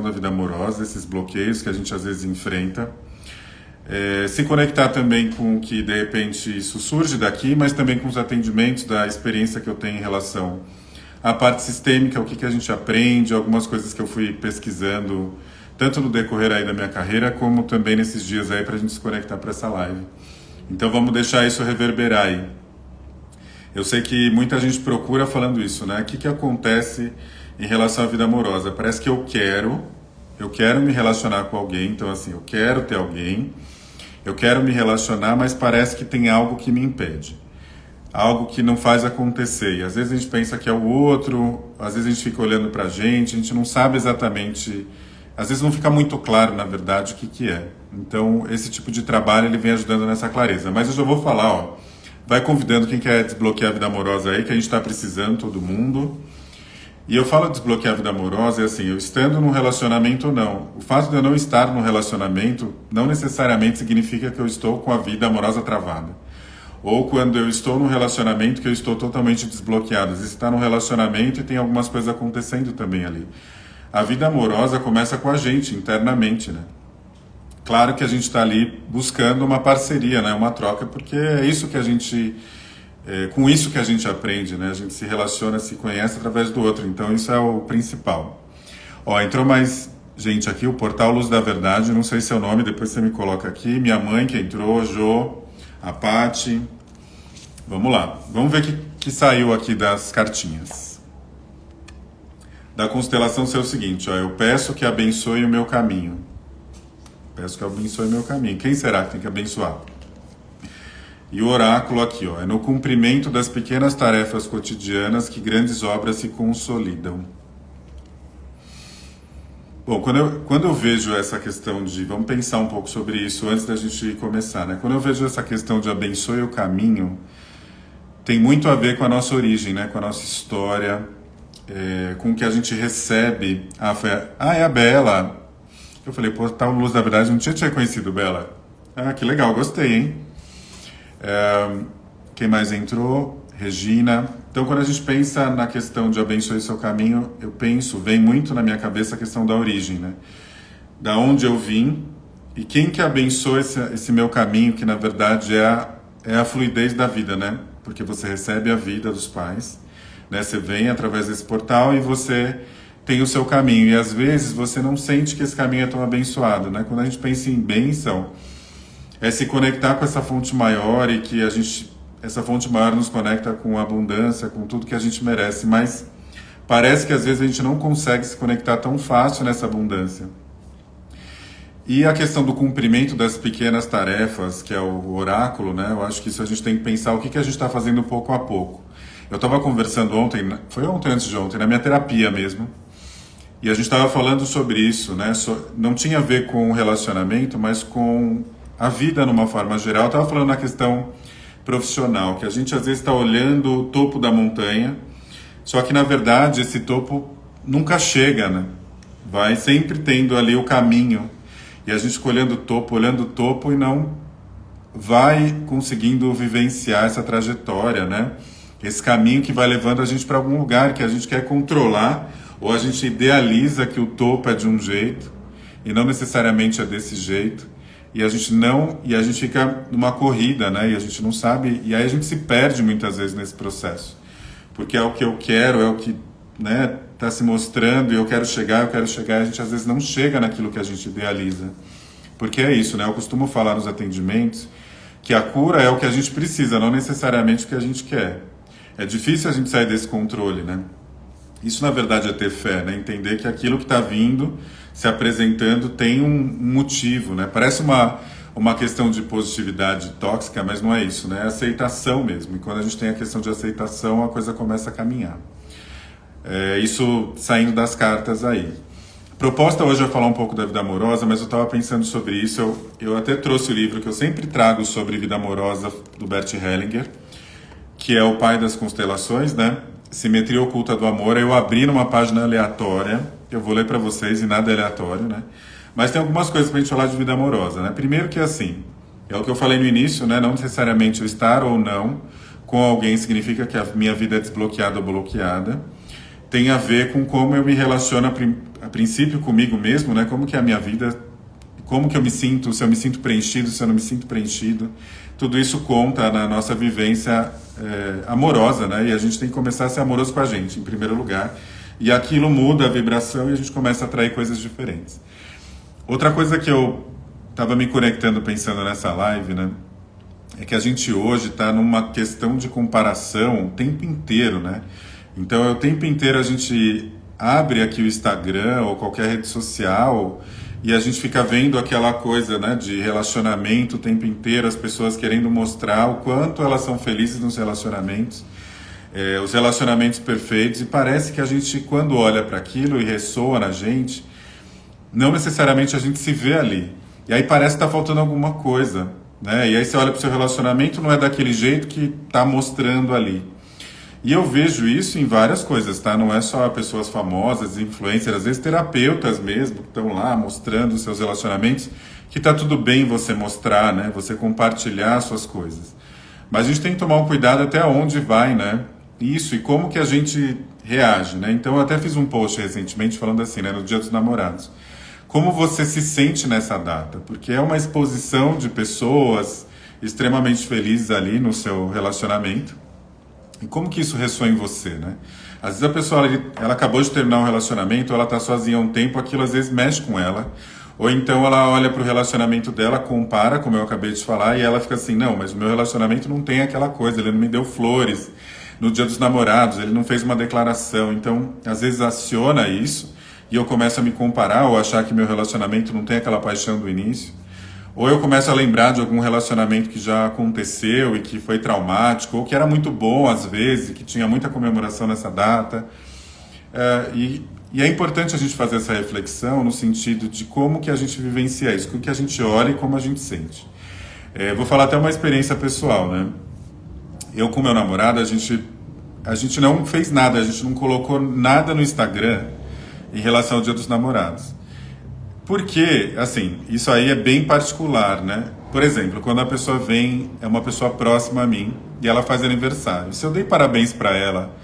da vida amorosa, esses bloqueios que a gente às vezes enfrenta. Se conectar também com o que de repente isso surge daqui, mas também com os atendimentos da experiência que eu tenho em relação à parte sistêmica, o que a gente aprende, algumas coisas que eu fui pesquisando, tanto no decorrer aí da minha carreira, como também nesses dias aí para a gente se conectar para essa live. Então vamos deixar isso reverberar aí. Eu sei que muita gente procura falando isso, né? O que acontece em relação à vida amorosa? Parece que eu quero me relacionar com alguém, então assim, eu quero ter alguém, eu quero me relacionar, mas parece que tem algo que me impede. Algo que não faz acontecer. E às vezes a gente pensa que é o outro, às vezes a gente fica olhando pra gente, a gente não sabe exatamente, às vezes não fica muito claro, na verdade, o que é. Então, esse tipo de trabalho, ele vem ajudando nessa clareza. Mas eu já vou falar, ó, vai convidando quem quer desbloquear a vida amorosa aí, que a gente está precisando, todo mundo. E eu falo desbloquear a vida amorosa, é assim, eu estando num relacionamento ou não. O fato de eu não estar num relacionamento não necessariamente significa que eu estou com a vida amorosa travada. Ou quando eu estou num relacionamento que eu estou totalmente desbloqueado. Às vezes está num relacionamento e tem algumas coisas acontecendo também ali. A vida amorosa começa com a gente, internamente, né? Claro que a gente está ali buscando uma parceria, né? Uma troca, porque é isso que a gente... com isso que a gente aprende, né? A gente se relaciona, se conhece através do outro. Então isso é o principal. Ó, entrou mais gente aqui, o Portal Luz da Verdade, não sei seu nome, depois você me coloca aqui. Minha mãe que entrou, Jô, a Paty. Vamos lá, vamos ver o que saiu aqui das cartinhas. Da constelação ser o seguinte, ó, eu peço que abençoe o meu caminho. Peço que abençoe o meu caminho. Quem será que tem que abençoar? E o oráculo aqui, ó, é no cumprimento das pequenas tarefas cotidianas que grandes obras se consolidam. Bom, quando eu vejo essa questão de... Vamos pensar um pouco sobre isso antes da gente começar, né? Quando eu vejo essa questão de abençoe o caminho, tem muito a ver com a nossa origem, né? Com a nossa história, com o que a gente recebe. É a Bela. Eu falei, pô, tá Luz da Verdade, não tinha conhecido Bela. Ah, que legal, gostei, hein? Quem mais entrou? Regina. Então, quando a gente pensa na questão de abençoe seu caminho, vem muito na minha cabeça a questão da origem, né? Da onde eu vim e quem que abençoa esse meu caminho, que na verdade é a fluidez da vida, né? Porque você recebe a vida dos pais, né? Você vem através desse portal e você tem o seu caminho. E às vezes você não sente que esse caminho é tão abençoado, né? Quando a gente pensa em bênção, é se conectar com essa fonte maior e que essa fonte maior nos conecta com a abundância, com tudo que a gente merece, mas parece que às vezes a gente não consegue se conectar tão fácil nessa abundância. E a questão do cumprimento das pequenas tarefas, que é o oráculo, né? Eu acho que isso a gente tem que pensar o que a gente está fazendo pouco a pouco. Eu estava conversando ontem, foi ontem antes de ontem, na minha terapia mesmo, e a gente estava falando sobre isso, né? Não tinha a ver com o relacionamento, mas com a vida numa forma geral. Eu estava falando na questão profissional, que a gente às vezes está olhando o topo da montanha, só que na verdade esse topo nunca chega, né? Vai sempre tendo ali o caminho, e a gente fica olhando o topo e não vai conseguindo vivenciar essa trajetória, né? Esse caminho que vai levando a gente para algum lugar que a gente quer controlar, ou a gente idealiza que o topo é de um jeito e não necessariamente é desse jeito. E a gente fica numa corrida, né? E a gente não sabe, e aí a gente se perde muitas vezes nesse processo. Porque é o que eu quero, é o que, né, tá se mostrando, e eu quero chegar, e a gente às vezes não chega naquilo que a gente idealiza. Porque é isso, né? Eu costumo falar nos atendimentos que a cura é o que a gente precisa, não necessariamente o que a gente quer. É difícil a gente sair desse controle, né? Isso, na verdade, é ter fé, né? Entender que aquilo que está vindo, se apresentando, tem um motivo, né? Parece uma questão de positividade tóxica, mas não é isso, né? É aceitação mesmo. E quando a gente tem a questão de aceitação, a coisa começa a caminhar. Isso saindo das cartas aí. Proposta hoje é falar um pouco da vida amorosa, mas eu estava pensando sobre isso. Eu até trouxe o livro que eu sempre trago sobre vida amorosa, do Bert Hellinger, que é o pai das constelações, né? Simetria Oculta do Amor. Eu abri numa página aleatória, eu vou ler para vocês, e nada é aleatório, né? Mas tem algumas coisas pra gente falar de vida amorosa, né? Primeiro que assim, é o que eu falei no início, né? Não necessariamente eu estar ou não com alguém significa que a minha vida é desbloqueada ou bloqueada. tem a ver com como eu me relaciono a princípio comigo mesmo, né? Como que é a minha vida, como que eu me sinto, se eu me sinto preenchido, se eu não me sinto preenchido. Tudo isso conta na nossa vivência amorosa, né? E a gente tem que começar a ser amoroso com a gente, em primeiro lugar. E aquilo muda a vibração e a gente começa a atrair coisas diferentes. Outra coisa que eu estava me conectando pensando nessa live, né? É que a gente hoje está numa questão de comparação o tempo inteiro, né? Então, o tempo inteiro a gente abre aqui o Instagram ou qualquer rede social e a gente fica vendo aquela coisa, né, de relacionamento o tempo inteiro, as pessoas querendo mostrar o quanto elas são felizes nos relacionamentos, os relacionamentos perfeitos, e parece que a gente, quando olha para aquilo e ressoa na gente, não necessariamente a gente se vê ali. E aí parece que está faltando alguma coisa, né? E aí você olha para o seu relacionamento, não é daquele jeito que está mostrando ali. E eu vejo isso em várias coisas, tá? Não é só pessoas famosas, influencers, às vezes terapeutas mesmo, que estão lá mostrando os seus relacionamentos, que tá tudo bem você mostrar, né? Você compartilhar suas coisas. Mas a gente tem que tomar um cuidado até onde vai, né? Isso, e como que a gente reage, né? Então eu até fiz um post recentemente falando assim, né? No Dia dos Namorados. Como você se sente nessa data? Porque é uma exposição de pessoas extremamente felizes ali no seu relacionamento. E como que isso ressoa em você, né? Às vezes a pessoa, ela acabou de terminar um relacionamento, ela está sozinha há um tempo, aquilo às vezes mexe com ela. Ou então ela olha para o relacionamento dela, compara, como eu acabei de falar, e ela fica assim, não, mas o meu relacionamento não tem aquela coisa, ele não me deu flores no Dia dos Namorados, ele não fez uma declaração. Então, às vezes aciona isso, e eu começo a me comparar, ou achar que meu relacionamento não tem aquela paixão do início. Ou eu começo a lembrar de algum relacionamento que já aconteceu e que foi traumático, ou que era muito bom às vezes, que tinha muita comemoração nessa data. E é importante a gente fazer essa reflexão no sentido de como que a gente vivencia isso, como que a gente olha e como a gente sente. Vou falar até uma experiência pessoal, né? Eu com meu namorado, a gente não fez nada, a gente não colocou nada no Instagram em relação ao Dia dos Namorados. Porque, assim, isso aí é bem particular, né? Por exemplo, quando a pessoa vem, é uma pessoa próxima a mim, e ela faz aniversário. Se eu dei parabéns para ela,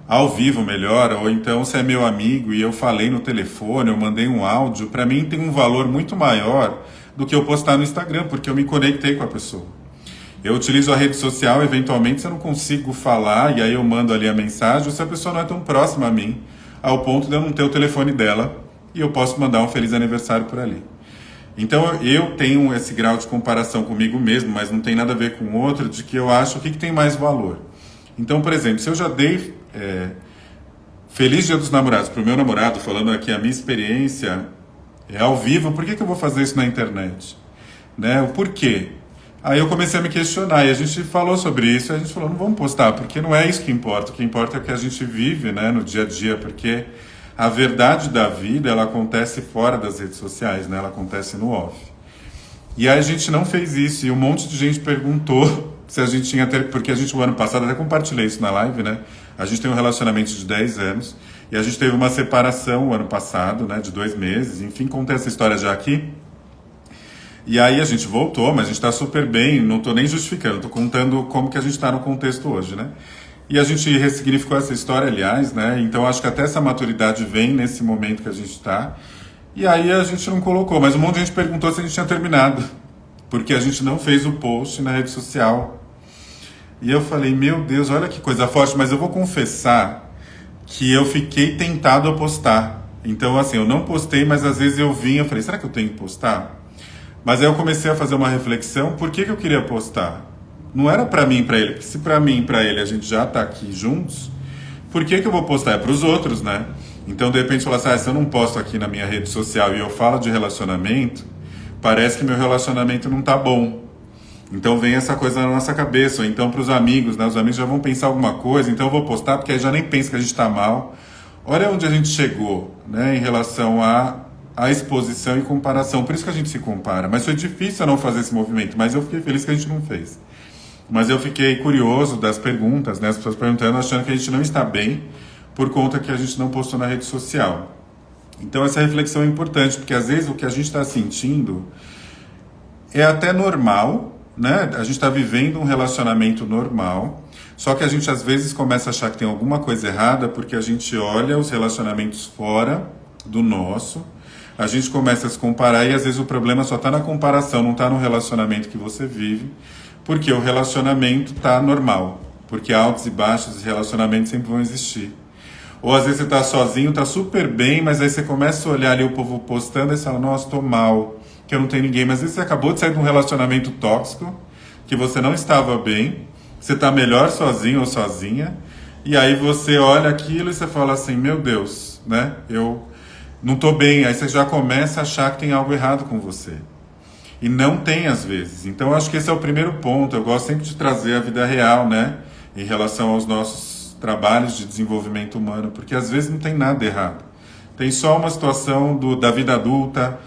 ao vivo melhor, ou então se é meu amigo e eu falei no telefone, eu mandei um áudio, para mim tem um valor muito maior do que eu postar no Instagram, porque eu me conectei com a pessoa. Eu utilizo a rede social, eventualmente, se eu não consigo falar, e aí eu mando ali a mensagem, ou se a pessoa não é tão próxima a mim, ao ponto de eu não ter o telefone dela, e eu posso mandar um feliz aniversário por ali. Então eu tenho esse grau de comparação comigo mesmo, mas não tem nada a ver com o outro, de que eu acho o que tem mais valor. Então, por exemplo, se eu já dei Feliz Dia dos Namorados para o meu namorado, falando aqui a minha experiência ao vivo, por que eu vou fazer isso na internet? Né? O porquê? Aí eu comecei a me questionar, e a gente falou sobre isso, e a gente falou, não vamos postar, porque não é isso que importa, o que importa é o que a gente vive, né, no dia a dia, porque a verdade da vida, ela acontece fora das redes sociais, né? Ela acontece no off. E aí a gente não fez isso, e um monte de gente perguntou se a gente tinha... Porque a gente, o ano passado, até compartilhei isso na live, né? A gente tem um relacionamento de 10 anos, e a gente teve uma separação o ano passado, né? De 2 meses, enfim, contei essa história já aqui. E aí a gente voltou, mas a gente está super bem, não estou nem justificando, estou contando como que a gente está no contexto hoje, né? E a gente ressignificou essa história, aliás, né? Então acho que até essa maturidade vem nesse momento que a gente está. E aí a gente não colocou, mas um monte de gente perguntou se a gente tinha terminado, porque a gente não fez o post na rede social. E eu falei, meu Deus, olha que coisa forte, mas eu vou confessar que eu fiquei tentado a postar. Então, assim, eu não postei, mas às vezes eu vinha, eu falei, será que eu tenho que postar? Mas aí eu comecei a fazer uma reflexão, por que eu queria postar? Não era pra mim e pra ele, porque se pra mim e pra ele a gente já tá aqui juntos, por que eu vou postar? É pros outros, né? Então, de repente, falar assim, se eu não posto aqui na minha rede social e eu falo de relacionamento, parece que meu relacionamento não tá bom. Então vem essa coisa na nossa cabeça, ou então pros amigos, né? Os amigos já vão pensar alguma coisa, então eu vou postar, porque aí já nem pensa que a gente tá mal. Olha onde a gente chegou, né? Em relação a exposição e comparação. Por isso que a gente se compara. Mas foi difícil eu não fazer esse movimento, mas eu fiquei feliz que a gente não fez. Mas eu fiquei curioso das perguntas, né? As pessoas perguntando, achando que a gente não está bem por conta que a gente não postou na rede social. Então essa reflexão é importante, porque às vezes o que a gente está sentindo é até normal, né? A gente está vivendo um relacionamento normal, Só que a gente às vezes começa a achar que tem alguma coisa errada porque a gente olha os relacionamentos fora do nosso, a gente começa a se comparar e às vezes o problema só está na comparação, não está no relacionamento que você vive, porque o relacionamento está normal, porque altos e baixos de relacionamento sempre vão existir. Ou às vezes você está sozinho, está super bem, mas aí você começa a olhar ali o povo postando e você fala, nossa, estou mal, que eu não tenho ninguém. Mas às vezes você acabou de sair de um relacionamento tóxico, que você não estava bem, você está melhor sozinho ou sozinha, e aí você olha aquilo e você fala assim, meu Deus, né? Eu não estou bem. Aí você já começa a achar que tem algo errado com você. E não tem às vezes. Então eu acho que esse é o primeiro ponto. Eu gosto sempre de trazer a vida real, né? Em relação aos nossos trabalhos de desenvolvimento humano, porque às vezes não tem nada errado. Tem só uma situação da vida adulta,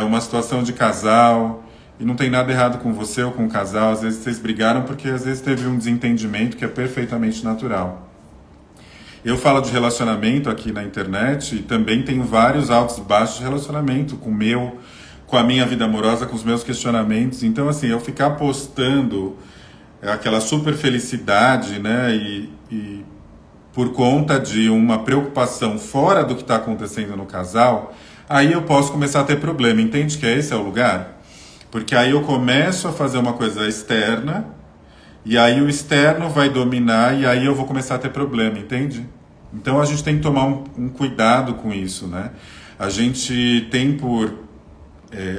uma situação de casal, e não tem nada errado com você ou com o casal. Às vezes vocês brigaram porque às vezes teve um desentendimento que é perfeitamente natural. Eu falo de relacionamento aqui na internet e também tenho vários altos e baixos de relacionamento com a minha vida amorosa, com os meus questionamentos. Então, assim, eu ficar postando aquela super felicidade, né, e por conta de uma preocupação fora do que está acontecendo no casal, aí eu posso começar a ter problema. Entende que esse é o lugar? Porque aí eu começo a fazer uma coisa externa, e aí o externo vai dominar, e aí eu vou começar a ter problema, entende? Então a gente tem que tomar um cuidado com isso, né? A gente tem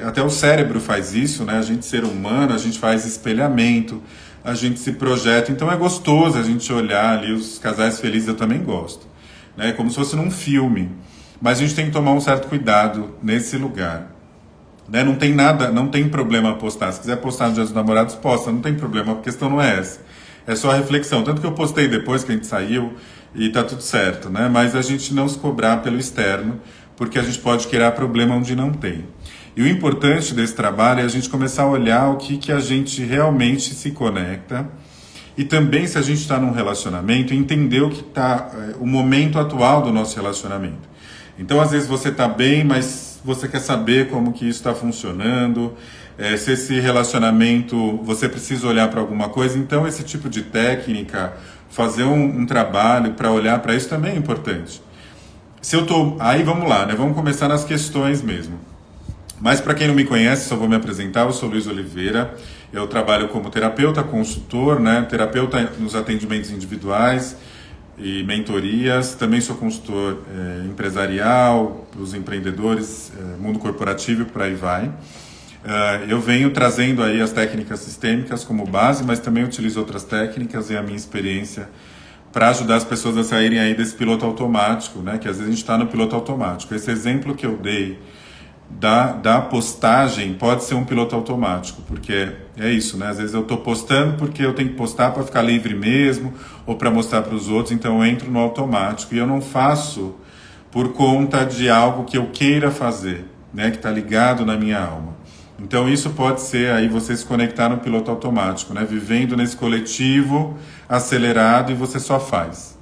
até o cérebro faz isso, né? A gente, ser humano, a gente faz espelhamento, a gente se projeta, então é gostoso a gente olhar ali os casais felizes, eu também gosto, né? Como se fosse num filme, mas a gente tem que tomar um certo cuidado nesse lugar, né? Não tem nada, não tem problema postar, se quiser postar no Dia dos Namorados, posta, não tem problema, a questão não é essa, é só a reflexão, tanto que eu postei depois que a gente saiu e tá tudo certo, né? Mas a gente não se cobrar pelo externo, porque a gente pode criar problema onde não tem. E o importante desse trabalho é a gente começar a olhar o que a gente realmente se conecta e também, se a gente está num relacionamento, entender o que está o momento atual do nosso relacionamento. Então, às vezes você está bem, mas você quer saber como que isso está funcionando, se esse relacionamento você precisa olhar para alguma coisa. Então, esse tipo de técnica, fazer um trabalho para olhar para isso também é importante. Aí vamos lá, né? Vamos começar nas questões mesmo. Mas para quem não me conhece, só vou me apresentar, eu sou Luiz Oliveira, eu trabalho como terapeuta, consultor, né? Terapeuta nos atendimentos individuais e mentorias, também sou consultor empresarial, para os empreendedores, mundo corporativo e por aí vai. Eu venho trazendo aí as técnicas sistêmicas como base, mas também utilizo outras técnicas e a minha experiência para ajudar as pessoas a saírem aí desse piloto automático, né? Que às vezes a gente está no piloto automático. Esse exemplo que eu dei da postagem pode ser um piloto automático, porque é isso, né? Às vezes eu estou postando porque eu tenho que postar para ficar livre mesmo, ou para mostrar para os outros, então eu entro no automático e eu não faço por conta de algo que eu queira fazer, né? Que está ligado na minha alma. Então isso pode ser aí você se conectar no piloto automático, né? Vivendo nesse coletivo acelerado e você só faz.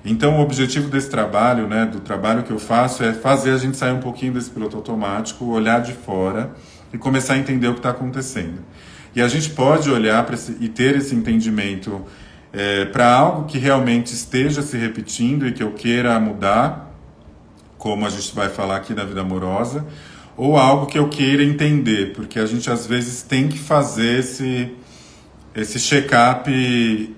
Então o objetivo desse trabalho, né, do trabalho que eu faço, é fazer a gente sair um pouquinho desse piloto automático, olhar de fora e começar a entender o que está acontecendo. E a gente pode olhar e ter esse entendimento para algo que realmente esteja se repetindo e que eu queira mudar, como a gente vai falar aqui na vida amorosa, ou algo que eu queira entender, porque a gente às vezes tem que fazer esse check-up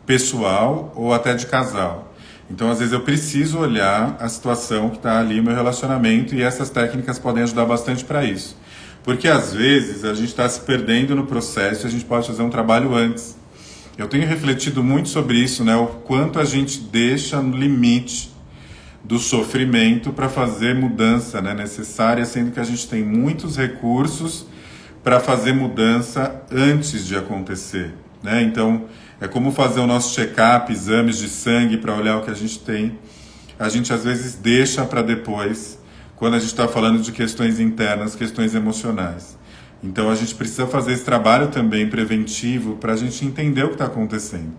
pessoal ou até de casal. Então, às vezes eu preciso olhar a situação que está ali, o meu relacionamento, e essas técnicas podem ajudar bastante para isso. Porque às vezes a gente está se perdendo no processo e a gente pode fazer um trabalho antes. Eu tenho refletido muito sobre isso, né? O quanto a gente deixa no limite do sofrimento para fazer mudança, né, necessária, sendo que a gente tem muitos recursos para fazer mudança antes de acontecer, né? Então, é como fazer o nosso check-up, exames de sangue para olhar o que a gente tem. A gente às vezes deixa para depois, quando a gente está falando de questões internas, questões emocionais. Então a gente precisa fazer esse trabalho também preventivo para a gente entender o que está acontecendo.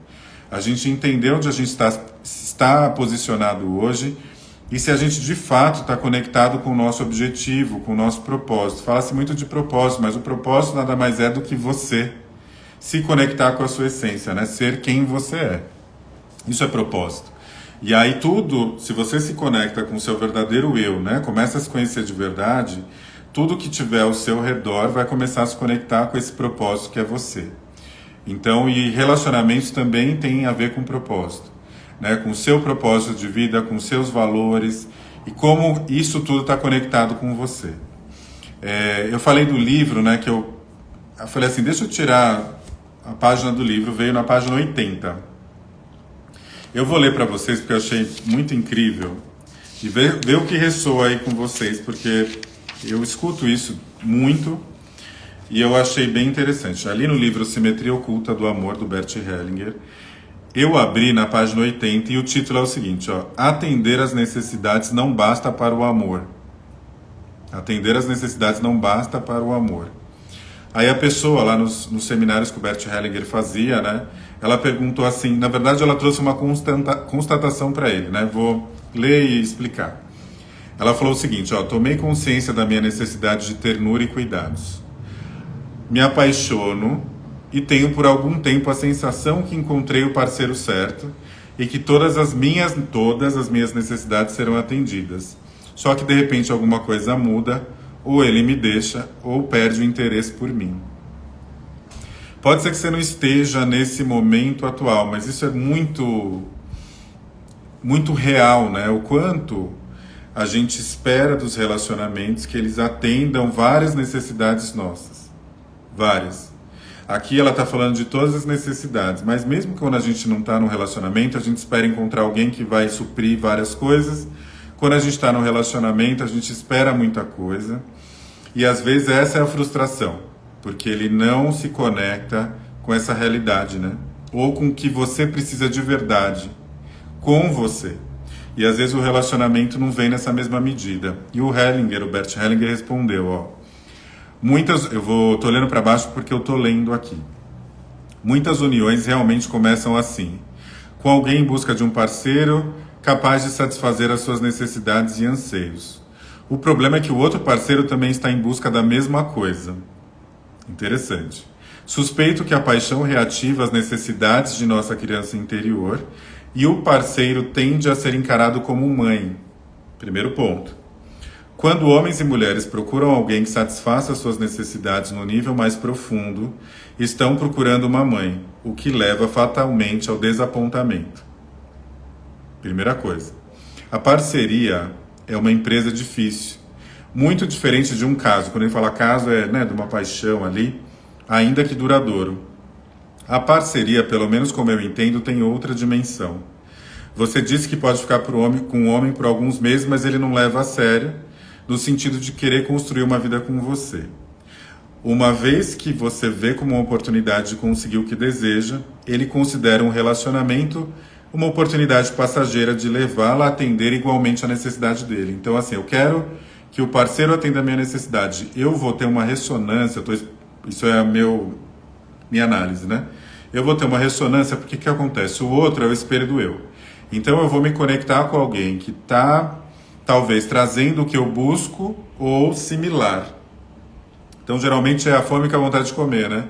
A gente entender onde a gente está posicionado hoje e se a gente de fato está conectado com o nosso objetivo, com o nosso propósito. Fala-se muito de propósito, mas o propósito nada mais é do que você. se conectar com a sua essência, né? Ser quem você é. Isso é propósito. E aí tudo, se você se conecta com o seu verdadeiro eu, né? Começa a se conhecer de verdade, tudo que tiver ao seu redor vai começar a se conectar com esse propósito que é você. Então, e relacionamentos também tem a ver com propósito, né? Com o seu propósito de vida, com seus valores e como isso tudo está conectado com você. Eu falei do livro, né? Que eu falei assim, deixa eu tirar a página do livro, veio na página 80. Eu vou ler para vocês porque eu achei muito incrível e ver o que ressoa aí com vocês, porque eu escuto isso muito e eu achei bem interessante. Ali no livro Simetria Oculta do Amor, do Bert Hellinger, eu abri na página 80 e o título é o seguinte, ó, atender às necessidades não basta para o amor. Atender às necessidades não basta para o amor. Aí a pessoa lá nos seminários que o Bert Hellinger fazia, né, ela perguntou assim, na verdade ela trouxe uma constatação para ele, né, vou ler e explicar. Ela falou o seguinte, ó, tomei consciência da minha necessidade de ternura e cuidados. Me apaixono e tenho por algum tempo a sensação que encontrei o parceiro certo e que todas as minhas necessidades serão atendidas. Só que de repente alguma coisa muda, ou ele me deixa, ou perde o interesse por mim. Pode ser que você não esteja nesse momento atual, mas isso é muito, muito real, né? O quanto a gente espera dos relacionamentos que eles atendam várias necessidades nossas. Várias. Aqui ela está falando de todas as necessidades, mas mesmo quando a gente não está num relacionamento, a gente espera encontrar alguém que vai suprir várias coisas. Quando a gente está num relacionamento, a gente espera muita coisa. E às vezes essa é a frustração, porque ele não se conecta com essa realidade, né? Ou com o que você precisa de verdade, com você. E às vezes o relacionamento não vem nessa mesma medida. E o Bert Hellinger respondeu, ó. Tô olhando para baixo porque eu tô lendo aqui. Muitas uniões realmente começam assim, com alguém em busca de um parceiro capaz de satisfazer as suas necessidades e anseios. O problema é que o outro parceiro também está em busca da mesma coisa. Interessante. Suspeito que a paixão reativa as necessidades de nossa criança interior e o parceiro tende a ser encarado como mãe. Primeiro ponto. Quando homens e mulheres procuram alguém que satisfaça suas necessidades no nível mais profundo, estão procurando uma mãe, o que leva fatalmente ao desapontamento. Primeira coisa. A parceria é uma empresa difícil, muito diferente de um caso. Quando ele fala caso, é, né, de uma paixão ali, ainda que duradouro. A parceria, pelo menos como eu entendo, tem outra dimensão. Você disse que pode ficar com um homem por alguns meses, mas ele não leva a sério, no sentido de querer construir uma vida com você. Uma vez que você vê como uma oportunidade de conseguir o que deseja, ele considera um relacionamento uma oportunidade passageira de levá-la a atender igualmente a necessidade dele. Então, assim, eu quero que o parceiro atenda a minha necessidade. Eu vou ter uma ressonância, isso é a minha análise, né? Eu vou ter uma ressonância porque o que acontece? O outro é o espelho do eu. Então, eu vou me conectar com alguém que está talvez trazendo o que eu busco ou similar. Então, geralmente é a fome com a vontade de comer, né?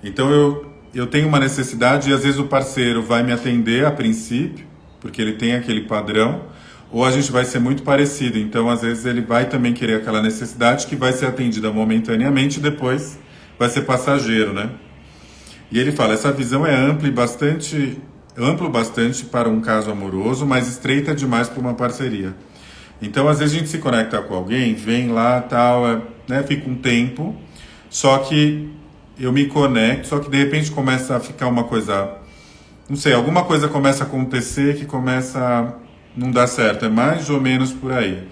Então, eu tenho uma necessidade e às vezes o parceiro vai me atender a princípio, porque ele tem aquele padrão, ou a gente vai ser muito parecido. Então, às vezes ele vai também querer aquela necessidade que vai ser atendida momentaneamente e depois vai ser passageiro, né? E ele fala, essa visão é amplo bastante para um caso amoroso, mas estreita demais para uma parceria. Então, às vezes a gente se conecta com alguém, vem lá, tal, né, fica um tempo, só que eu me conecto, só que de repente começa a ficar uma coisa, não sei, alguma coisa começa a acontecer que começa a não dar certo, é mais ou menos por aí.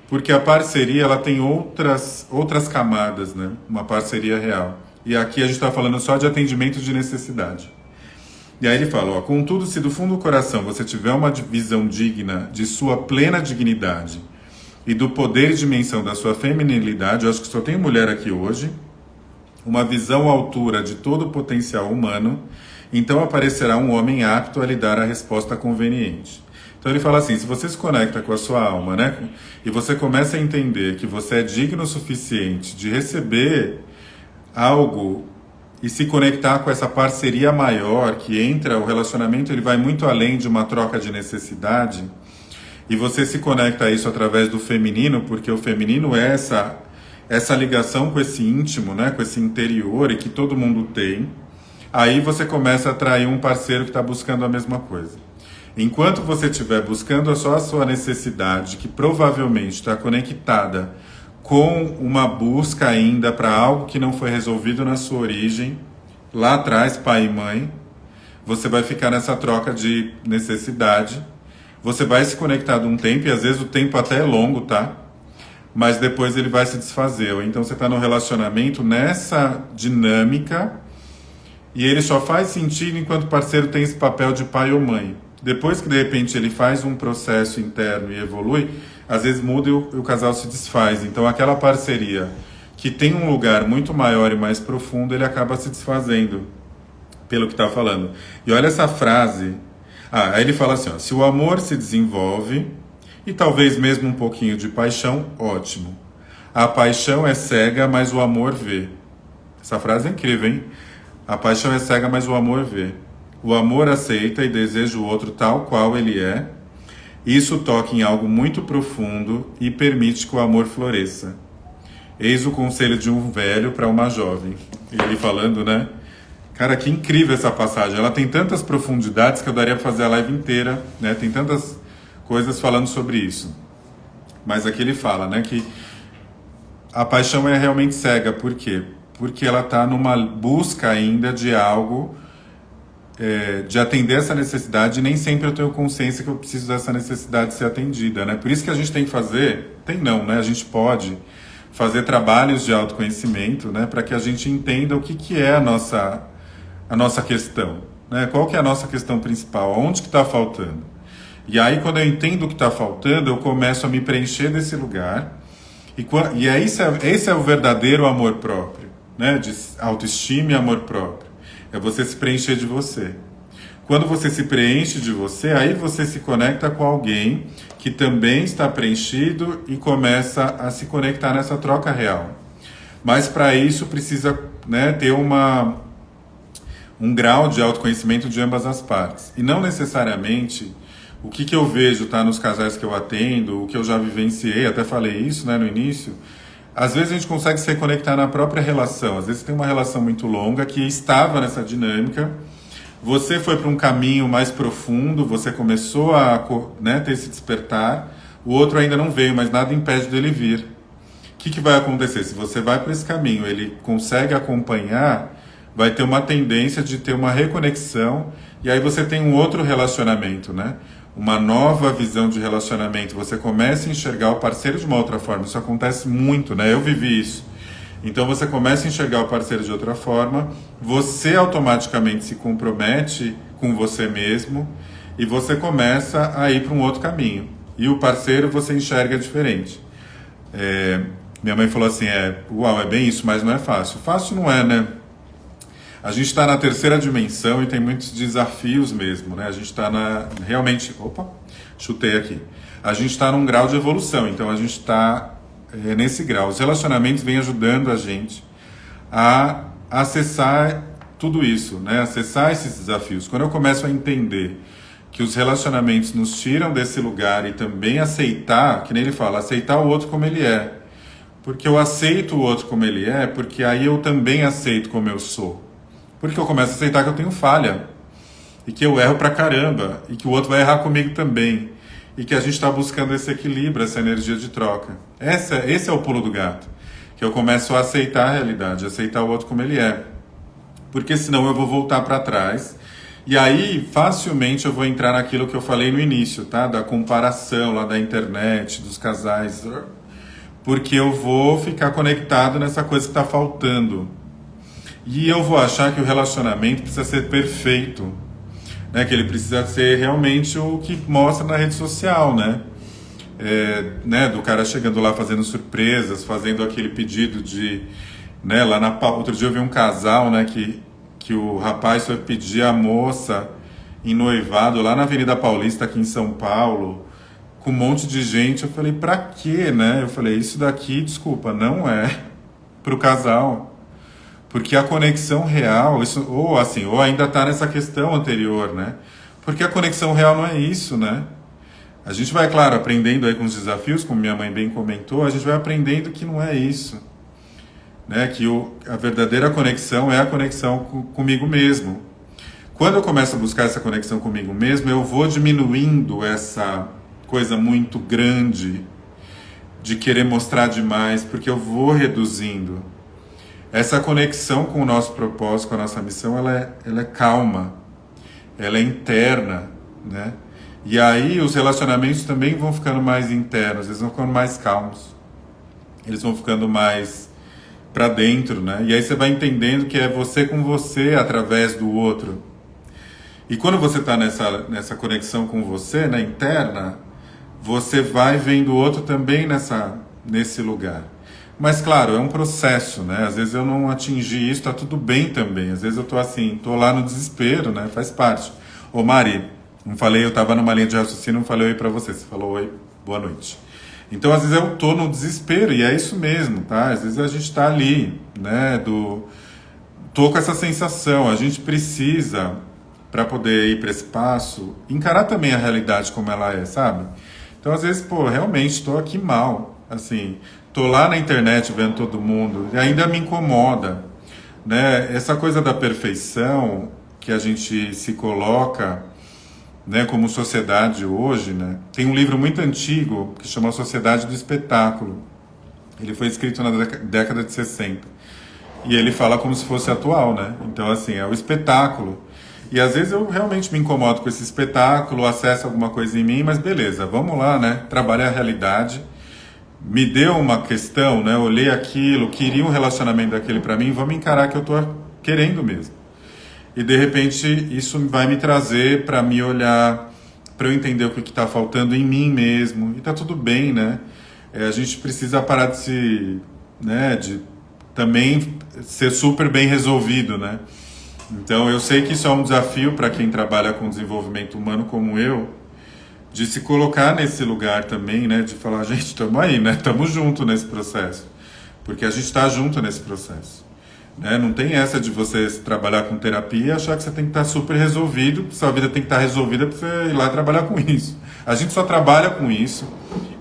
Porque a parceria, ela tem outras camadas, né, uma parceria real. E aqui a gente está falando só de atendimento de necessidade. E aí ele fala, ó, contudo, se do fundo do coração você tiver uma visão digna de sua plena dignidade e do poder e dimensão da sua feminilidade, eu acho que só tem mulher aqui hoje, uma visão à altura de todo o potencial humano, então aparecerá um homem apto a lhe dar a resposta conveniente. Então ele fala assim, se você se conecta com a sua alma, né, e você começa a entender que você é digno o suficiente de receber algo e se conectar com essa parceria maior que entra, o relacionamento ele vai muito além de uma troca de necessidade, e você se conecta a isso através do feminino, porque o feminino é essa ligação com esse íntimo, né, com esse interior e que todo mundo tem. Aí você começa a atrair um parceiro que está buscando a mesma coisa. Enquanto você estiver buscando só a sua necessidade, que provavelmente está conectada com uma busca ainda para algo que não foi resolvido na sua origem, lá atrás, pai e mãe, você vai ficar nessa troca de necessidade. Você vai se conectar de um tempo, e às vezes o tempo até é longo, tá? Mas depois ele vai se desfazer. Ou então você está no relacionamento nessa dinâmica e ele só faz sentido enquanto o parceiro tem esse papel de pai ou mãe. Depois que de repente ele faz um processo interno e evolui, às vezes muda e o casal se desfaz. Então aquela parceria que tem um lugar muito maior e mais profundo, ele acaba se desfazendo, pelo que está falando. E olha essa frase. Aí ele fala assim, ó, se o amor se desenvolve, e talvez mesmo um pouquinho de paixão, ótimo. A paixão é cega, mas o amor vê. Essa frase é incrível, hein? A paixão é cega, mas o amor vê. O amor aceita e deseja o outro tal qual ele é. Isso toca em algo muito profundo e permite que o amor floresça. Eis o conselho de um velho para uma jovem. E ele falando, né? Cara, que incrível essa passagem. Ela tem tantas profundidades que eu daria para fazer a live inteira, né? Tem tantas coisas falando sobre isso. Mas aqui ele fala, né, que a paixão é realmente cega. Por quê? Porque ela está numa busca ainda de algo, de atender essa necessidade, e nem sempre eu tenho consciência que eu preciso dessa necessidade ser atendida, né? Por isso que a gente tem que fazer, a gente pode fazer trabalhos de autoconhecimento, né, para que a gente entenda o que é a nossa questão, né? Qual que é a nossa questão principal, onde que está faltando. E aí quando eu entendo o que está faltando, eu começo a me preencher desse lugar, e aí esse é o verdadeiro amor próprio, né? De autoestima e amor próprio. É você se preencher de você. Quando você se preenche de você, aí você se conecta com alguém que também está preenchido e começa a se conectar nessa troca real. Mas para isso precisa, né, ter um grau de autoconhecimento de ambas as partes. E não necessariamente o que eu vejo nos casais que eu atendo, o que eu já vivenciei, até falei isso, né, no início. Às vezes a gente consegue se reconectar na própria relação. Às vezes tem uma relação muito longa que estava nessa dinâmica. Você foi para um caminho mais profundo, você começou a, né, ter esse despertar. O outro ainda não veio, mas nada impede dele vir. O que vai acontecer? Se você vai para esse caminho, ele consegue acompanhar, vai ter uma tendência de ter uma reconexão, e aí você tem um outro relacionamento, né? Uma nova visão de relacionamento. Você começa a enxergar o parceiro de uma outra forma. Isso acontece muito, né? Eu vivi isso. Então você começa a enxergar o parceiro de outra forma, você automaticamente se compromete com você mesmo e você começa a ir para um outro caminho. E o parceiro você enxerga diferente. Minha mãe falou assim, uau, é bem isso, mas não é fácil. Fácil não é, né? A gente está na terceira dimensão e tem muitos desafios mesmo, né? A gente está realmente... Opa, chutei aqui. A gente está num grau de evolução, então a gente está nesse grau. Os relacionamentos vêm ajudando a gente a acessar tudo isso, né? Acessar esses desafios. Quando eu começo a entender que os relacionamentos nos tiram desse lugar e também aceitar, que nem ele fala, aceitar o outro como ele é. Porque eu aceito o outro como ele é, porque aí eu também aceito como eu sou. Porque eu começo a aceitar que eu tenho falha, e que eu erro pra caramba, e que o outro vai errar comigo também, e que a gente está buscando esse equilíbrio, essa energia de troca. Esse é o pulo do gato, que eu começo a aceitar a realidade, aceitar o outro como ele é. Porque senão eu vou voltar para trás, e aí facilmente eu vou entrar naquilo que eu falei no início, tá? Da comparação lá da internet, dos casais, porque eu vou ficar conectado nessa coisa que está faltando. E eu vou achar que o relacionamento precisa ser perfeito, né? Que ele precisa ser realmente o que mostra na rede social, né? Né? Do cara chegando lá fazendo surpresas, fazendo aquele pedido de... Né? Outro dia eu vi um casal, né? Que o rapaz foi pedir a moça em noivado lá na Avenida Paulista, aqui em São Paulo, com um monte de gente. Eu falei, pra quê, né? Eu falei, isso daqui, desculpa, não é pro casal. Porque a conexão real, isso, ou assim, ou ainda está nessa questão anterior, né? Porque a conexão real não é isso, né? A gente vai, claro, aprendendo aí com os desafios, como minha mãe bem comentou, a gente vai aprendendo que não é isso, né? Que a verdadeira conexão é a conexão comigo mesmo. Quando eu começo a buscar essa conexão comigo mesmo, eu vou diminuindo essa coisa muito grande de querer mostrar demais, porque eu vou reduzindo. Essa conexão com o nosso propósito, com a nossa missão, ela é calma, ela é interna, né? E aí os relacionamentos também vão ficando mais internos, eles vão ficando mais calmos, eles vão ficando mais para dentro, né? E aí você vai entendendo que é você com você através do outro. E quando você está nessa conexão com você, né, interna, você vai vendo o outro também nesse lugar. Mas claro, é um processo, né? Às vezes eu não atingi isso, tá tudo bem também. Às vezes eu tô assim, tô lá no desespero, né? Faz parte. Ô Mari, não falei, eu tava numa linha de raciocínio, não falei oi pra você. Você falou oi, boa noite. Então às vezes eu tô no desespero, e é isso mesmo, tá? Às vezes a gente tá ali, né? Tô com essa sensação, a gente precisa, para poder ir para esse passo, encarar também a realidade como ela é, sabe? Então às vezes, pô, realmente tô aqui mal, assim... Tô lá na internet vendo todo mundo e ainda me incomoda, né? Essa coisa da perfeição que a gente se coloca, né, como sociedade hoje, né? Tem um livro muito antigo que chama Sociedade do Espetáculo. Ele foi escrito na década de 60 e ele fala como se fosse atual, né? Então assim, é o espetáculo. E às vezes eu realmente me incomodo com esse espetáculo, acesso alguma coisa em mim, mas beleza, vamos lá, né? Trabalhar a realidade. Me deu uma questão, né? Eu olhei aquilo, queria um relacionamento daquele para mim, vamos encarar que eu tô querendo mesmo. E de repente isso vai me trazer para me olhar, para eu entender o que está faltando em mim mesmo. E tá tudo bem, né? A gente precisa parar de também ser super bem resolvido, né? Então eu sei que isso é um desafio para quem trabalha com desenvolvimento humano como eu, de se colocar nesse lugar também, né? De falar, gente, estamos aí, né? Estamos juntos nesse processo. Porque a gente está junto nesse processo. Né? Não tem essa de você trabalhar com terapia e achar que você tem que estar super resolvido, sua vida tem que estar resolvida para você ir lá trabalhar com isso. A gente só trabalha com isso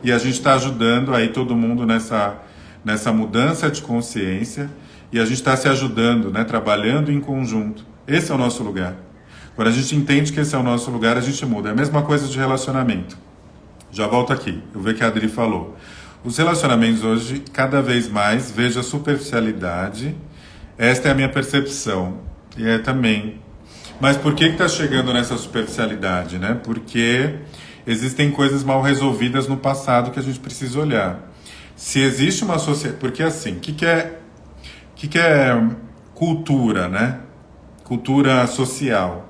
e a gente está ajudando aí todo mundo nessa mudança de consciência e a gente está se ajudando, né? Trabalhando em conjunto. Esse é o nosso lugar. Quando a gente entende que esse é o nosso lugar, a gente muda. É a mesma coisa de relacionamento. Já volto aqui, eu vejo que a Adri falou. Os relacionamentos hoje, cada vez mais, vejo a superficialidade. Esta é a minha percepção. E é também. Mas por que está chegando nessa superficialidade, né? Porque existem coisas mal resolvidas no passado que a gente precisa olhar. Se existe uma sociedade... Porque assim, o que é cultura, né? Cultura social.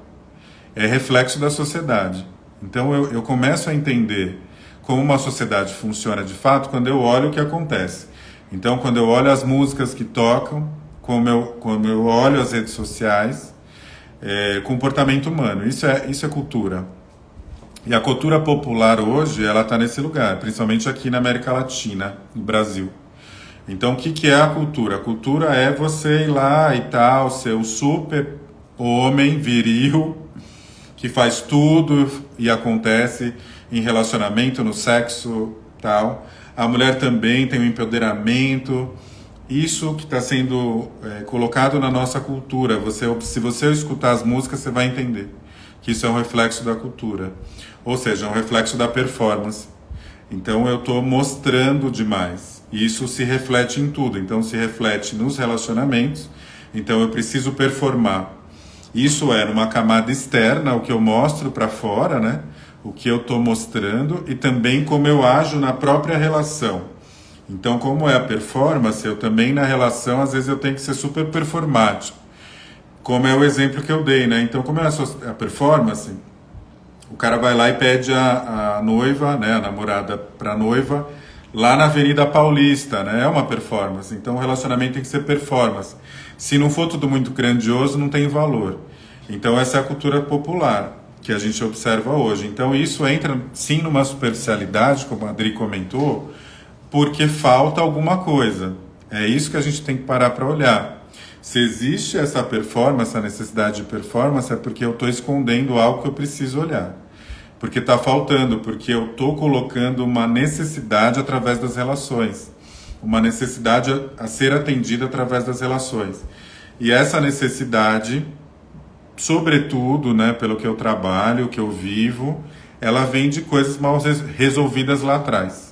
É reflexo da sociedade. Então eu começo a entender como uma sociedade funciona de fato quando eu olho o que acontece. Então quando eu olho as músicas que tocam, como eu olho as redes sociais, comportamento humano, isso é cultura. E a cultura popular hoje, ela está nesse lugar, principalmente aqui na América Latina, no Brasil. Então o que é a cultura? A cultura é você ir lá e tal, ser o super homem viril, que faz tudo e acontece em relacionamento, no sexo, tal. A mulher também tem um empoderamento. Isso que está sendo colocado na nossa cultura. Se você escutar as músicas, você vai entender que isso é um reflexo da cultura. Ou seja, é um reflexo da performance. Então eu estou mostrando demais. E isso se reflete em tudo. Então se reflete nos relacionamentos. Então eu preciso performar. Isso é numa camada externa, o que eu mostro para fora, né? O que eu estou mostrando e também como eu ajo na própria relação. Então, como é a performance, eu também na relação, às vezes eu tenho que ser super performático. Como é o exemplo que eu dei, né? Então, como é a performance, o cara vai lá e pede a noiva, né? A namorada para a noiva, lá na Avenida Paulista, né? É uma performance. Então, o relacionamento tem que ser performance. Se não for tudo muito grandioso, não tem valor. Então, essa é a cultura popular que a gente observa hoje. Então, isso entra, sim, numa superficialidade, como a Adri comentou, porque falta alguma coisa. É isso que a gente tem que parar para olhar. Se existe essa performance, essa necessidade de performance, é porque eu estou escondendo algo que eu preciso olhar. Porque está faltando, porque eu estou colocando uma necessidade através das relações. Uma necessidade a ser atendida através das relações. E essa necessidade, sobretudo, né, pelo que eu trabalho, que eu vivo, ela vem de coisas mal resolvidas lá atrás.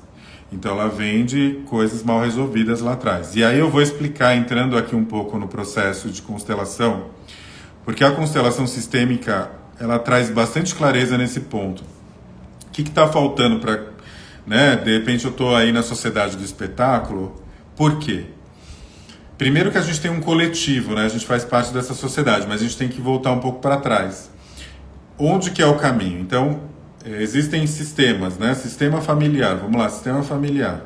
Então ela vem de coisas mal resolvidas lá atrás. E aí eu vou explicar, entrando aqui um pouco no processo de constelação, porque a constelação sistêmica, ela traz bastante clareza nesse ponto. O que está faltando para... né, de repente eu estou aí na sociedade do espetáculo, por quê? Primeiro que a gente tem um coletivo, né? A gente faz parte dessa sociedade, mas a gente tem que voltar um pouco para trás. Onde que é o caminho? Então, existem sistemas, né? Sistema familiar, vamos lá, sistema familiar.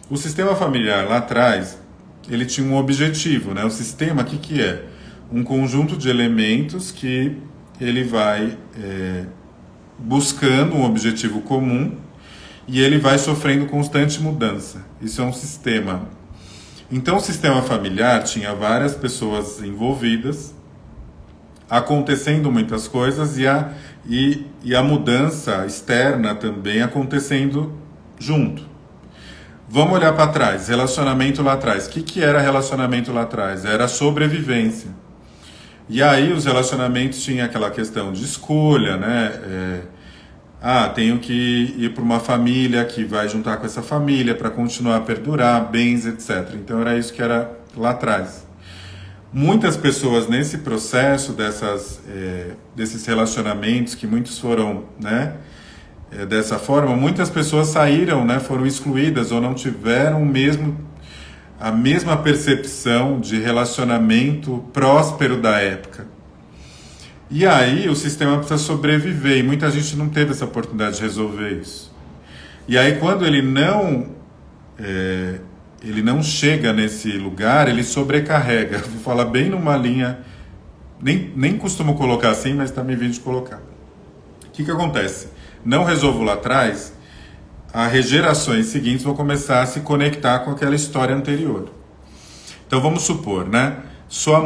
O sistema familiar lá atrás, ele tinha um objetivo, né? O sistema, o que que é? Um conjunto de elementos que ele vai buscando um objetivo comum e ele vai sofrendo constante mudança. Isso é um sistema. Então o sistema familiar tinha várias pessoas envolvidas, acontecendo muitas coisas e a mudança externa também acontecendo junto. Vamos olhar para trás, relacionamento lá atrás. O que era relacionamento lá atrás? Era sobrevivência. E aí os relacionamentos tinham aquela questão de escolha, né? Tenho que ir para uma família que vai juntar com essa família para continuar a perdurar, bens, etc. Então era isso que era lá atrás. Muitas pessoas nesse processo desses relacionamentos, que muitos foram, né, dessa forma, muitas pessoas saíram, né, foram excluídas ou não tiveram a mesma percepção de relacionamento próspero da época. E aí o sistema precisa sobreviver e muita gente não teve essa oportunidade de resolver isso. E aí quando ele não chega nesse lugar, ele sobrecarrega. Vou falar bem numa linha, nem costumo colocar assim, mas está me vindo de colocar. O que acontece? Não resolvo lá atrás, as gerações seguintes vão começar a se conectar com aquela história anterior. Então vamos supor, né? Sua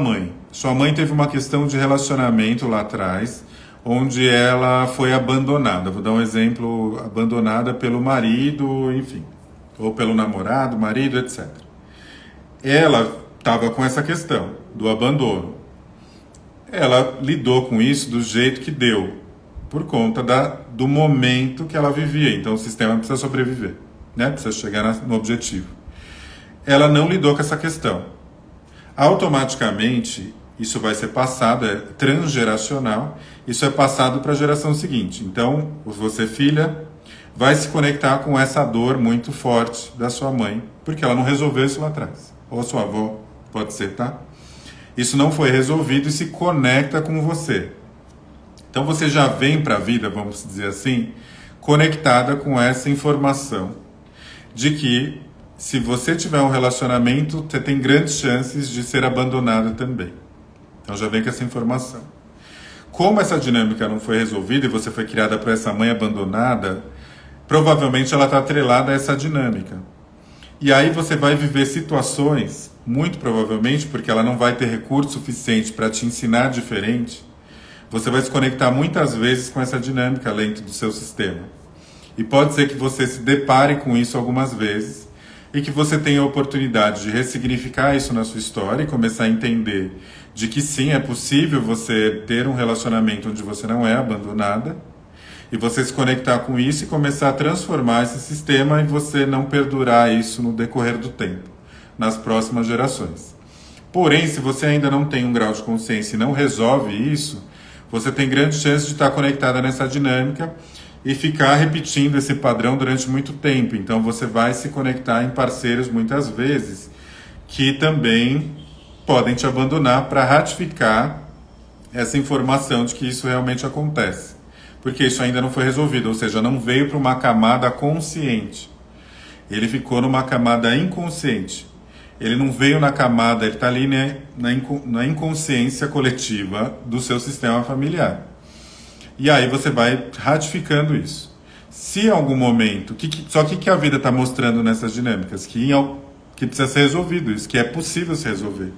mãe teve uma questão de relacionamento lá atrás, onde ela foi abandonada. Vou dar um exemplo, abandonada pelo marido, enfim, ou pelo namorado, marido, etc. Ela estava com essa questão do abandono. Ela lidou com isso do jeito que deu, por conta do momento que ela vivia. Então o sistema precisa sobreviver, né? Precisa chegar no objetivo. Ela não lidou com essa questão. Automaticamente, isso vai ser passado, é transgeracional, isso é passado para a geração seguinte. Então, você, filha, vai se conectar com essa dor muito forte da sua mãe, porque ela não resolveu isso lá atrás. Ou a sua avó, pode ser, tá? Isso não foi resolvido e se conecta com você. Então, você já vem para a vida, vamos dizer assim, conectada com essa informação de que se você tiver um relacionamento, você tem grandes chances de ser abandonada também. Então já vem com essa informação. Como essa dinâmica não foi resolvida e você foi criada por essa mãe abandonada, provavelmente ela está atrelada a essa dinâmica. E aí você vai viver situações, muito provavelmente, porque ela não vai ter recurso suficiente para te ensinar diferente, você vai se conectar muitas vezes com essa dinâmica dentro do seu sistema. E pode ser que você se depare com isso algumas vezes, e que você tenha a oportunidade de ressignificar isso na sua história e começar a entender de que sim, é possível você ter um relacionamento onde você não é abandonada e você se conectar com isso e começar a transformar esse sistema e você não perdurar isso no decorrer do tempo, nas próximas gerações. Porém, se você ainda não tem um grau de consciência e não resolve isso, você tem grande chance de estar conectada nessa dinâmica e ficar repetindo esse padrão durante muito tempo. Então você vai se conectar em parceiros muitas vezes que também podem te abandonar para ratificar essa informação de que isso realmente acontece. Porque isso ainda não foi resolvido, ou seja, não veio para uma camada consciente. Ele ficou numa camada inconsciente. Ele não veio na camada, ele está ali, né, na inconsciência coletiva do seu sistema familiar. E aí você vai ratificando isso. Se em algum momento... Só que a vida está mostrando nessas dinâmicas? Que precisa ser resolvido isso, que é possível se resolver.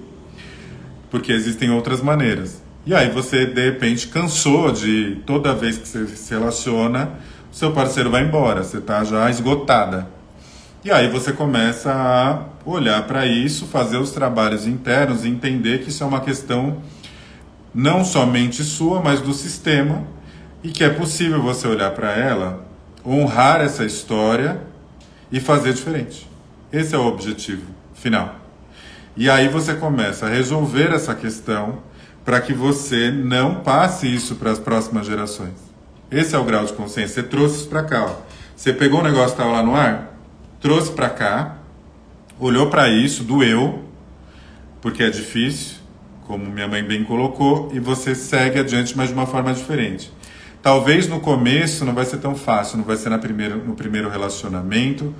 porque existem outras maneiras. E aí você, de repente, cansou de toda vez que você se relaciona, o seu parceiro vai embora, você está já esgotada. E aí você começa a olhar para isso, fazer os trabalhos internos e entender que isso é uma questão não somente sua, mas do sistema, e que é possível você olhar para ela, honrar essa história e fazer diferente. Esse é o objetivo final. E aí você começa a resolver essa questão para que você não passe isso para as próximas gerações. Esse é o grau de consciência. Você trouxe isso para cá. Ó. Você pegou o negócio que estava lá no ar, trouxe para cá, olhou para isso, doeu, porque é difícil, como minha mãe bem colocou, e você segue adiante, mas de uma forma diferente. Talvez no começo não vai ser tão fácil, não vai ser no primeiro relacionamento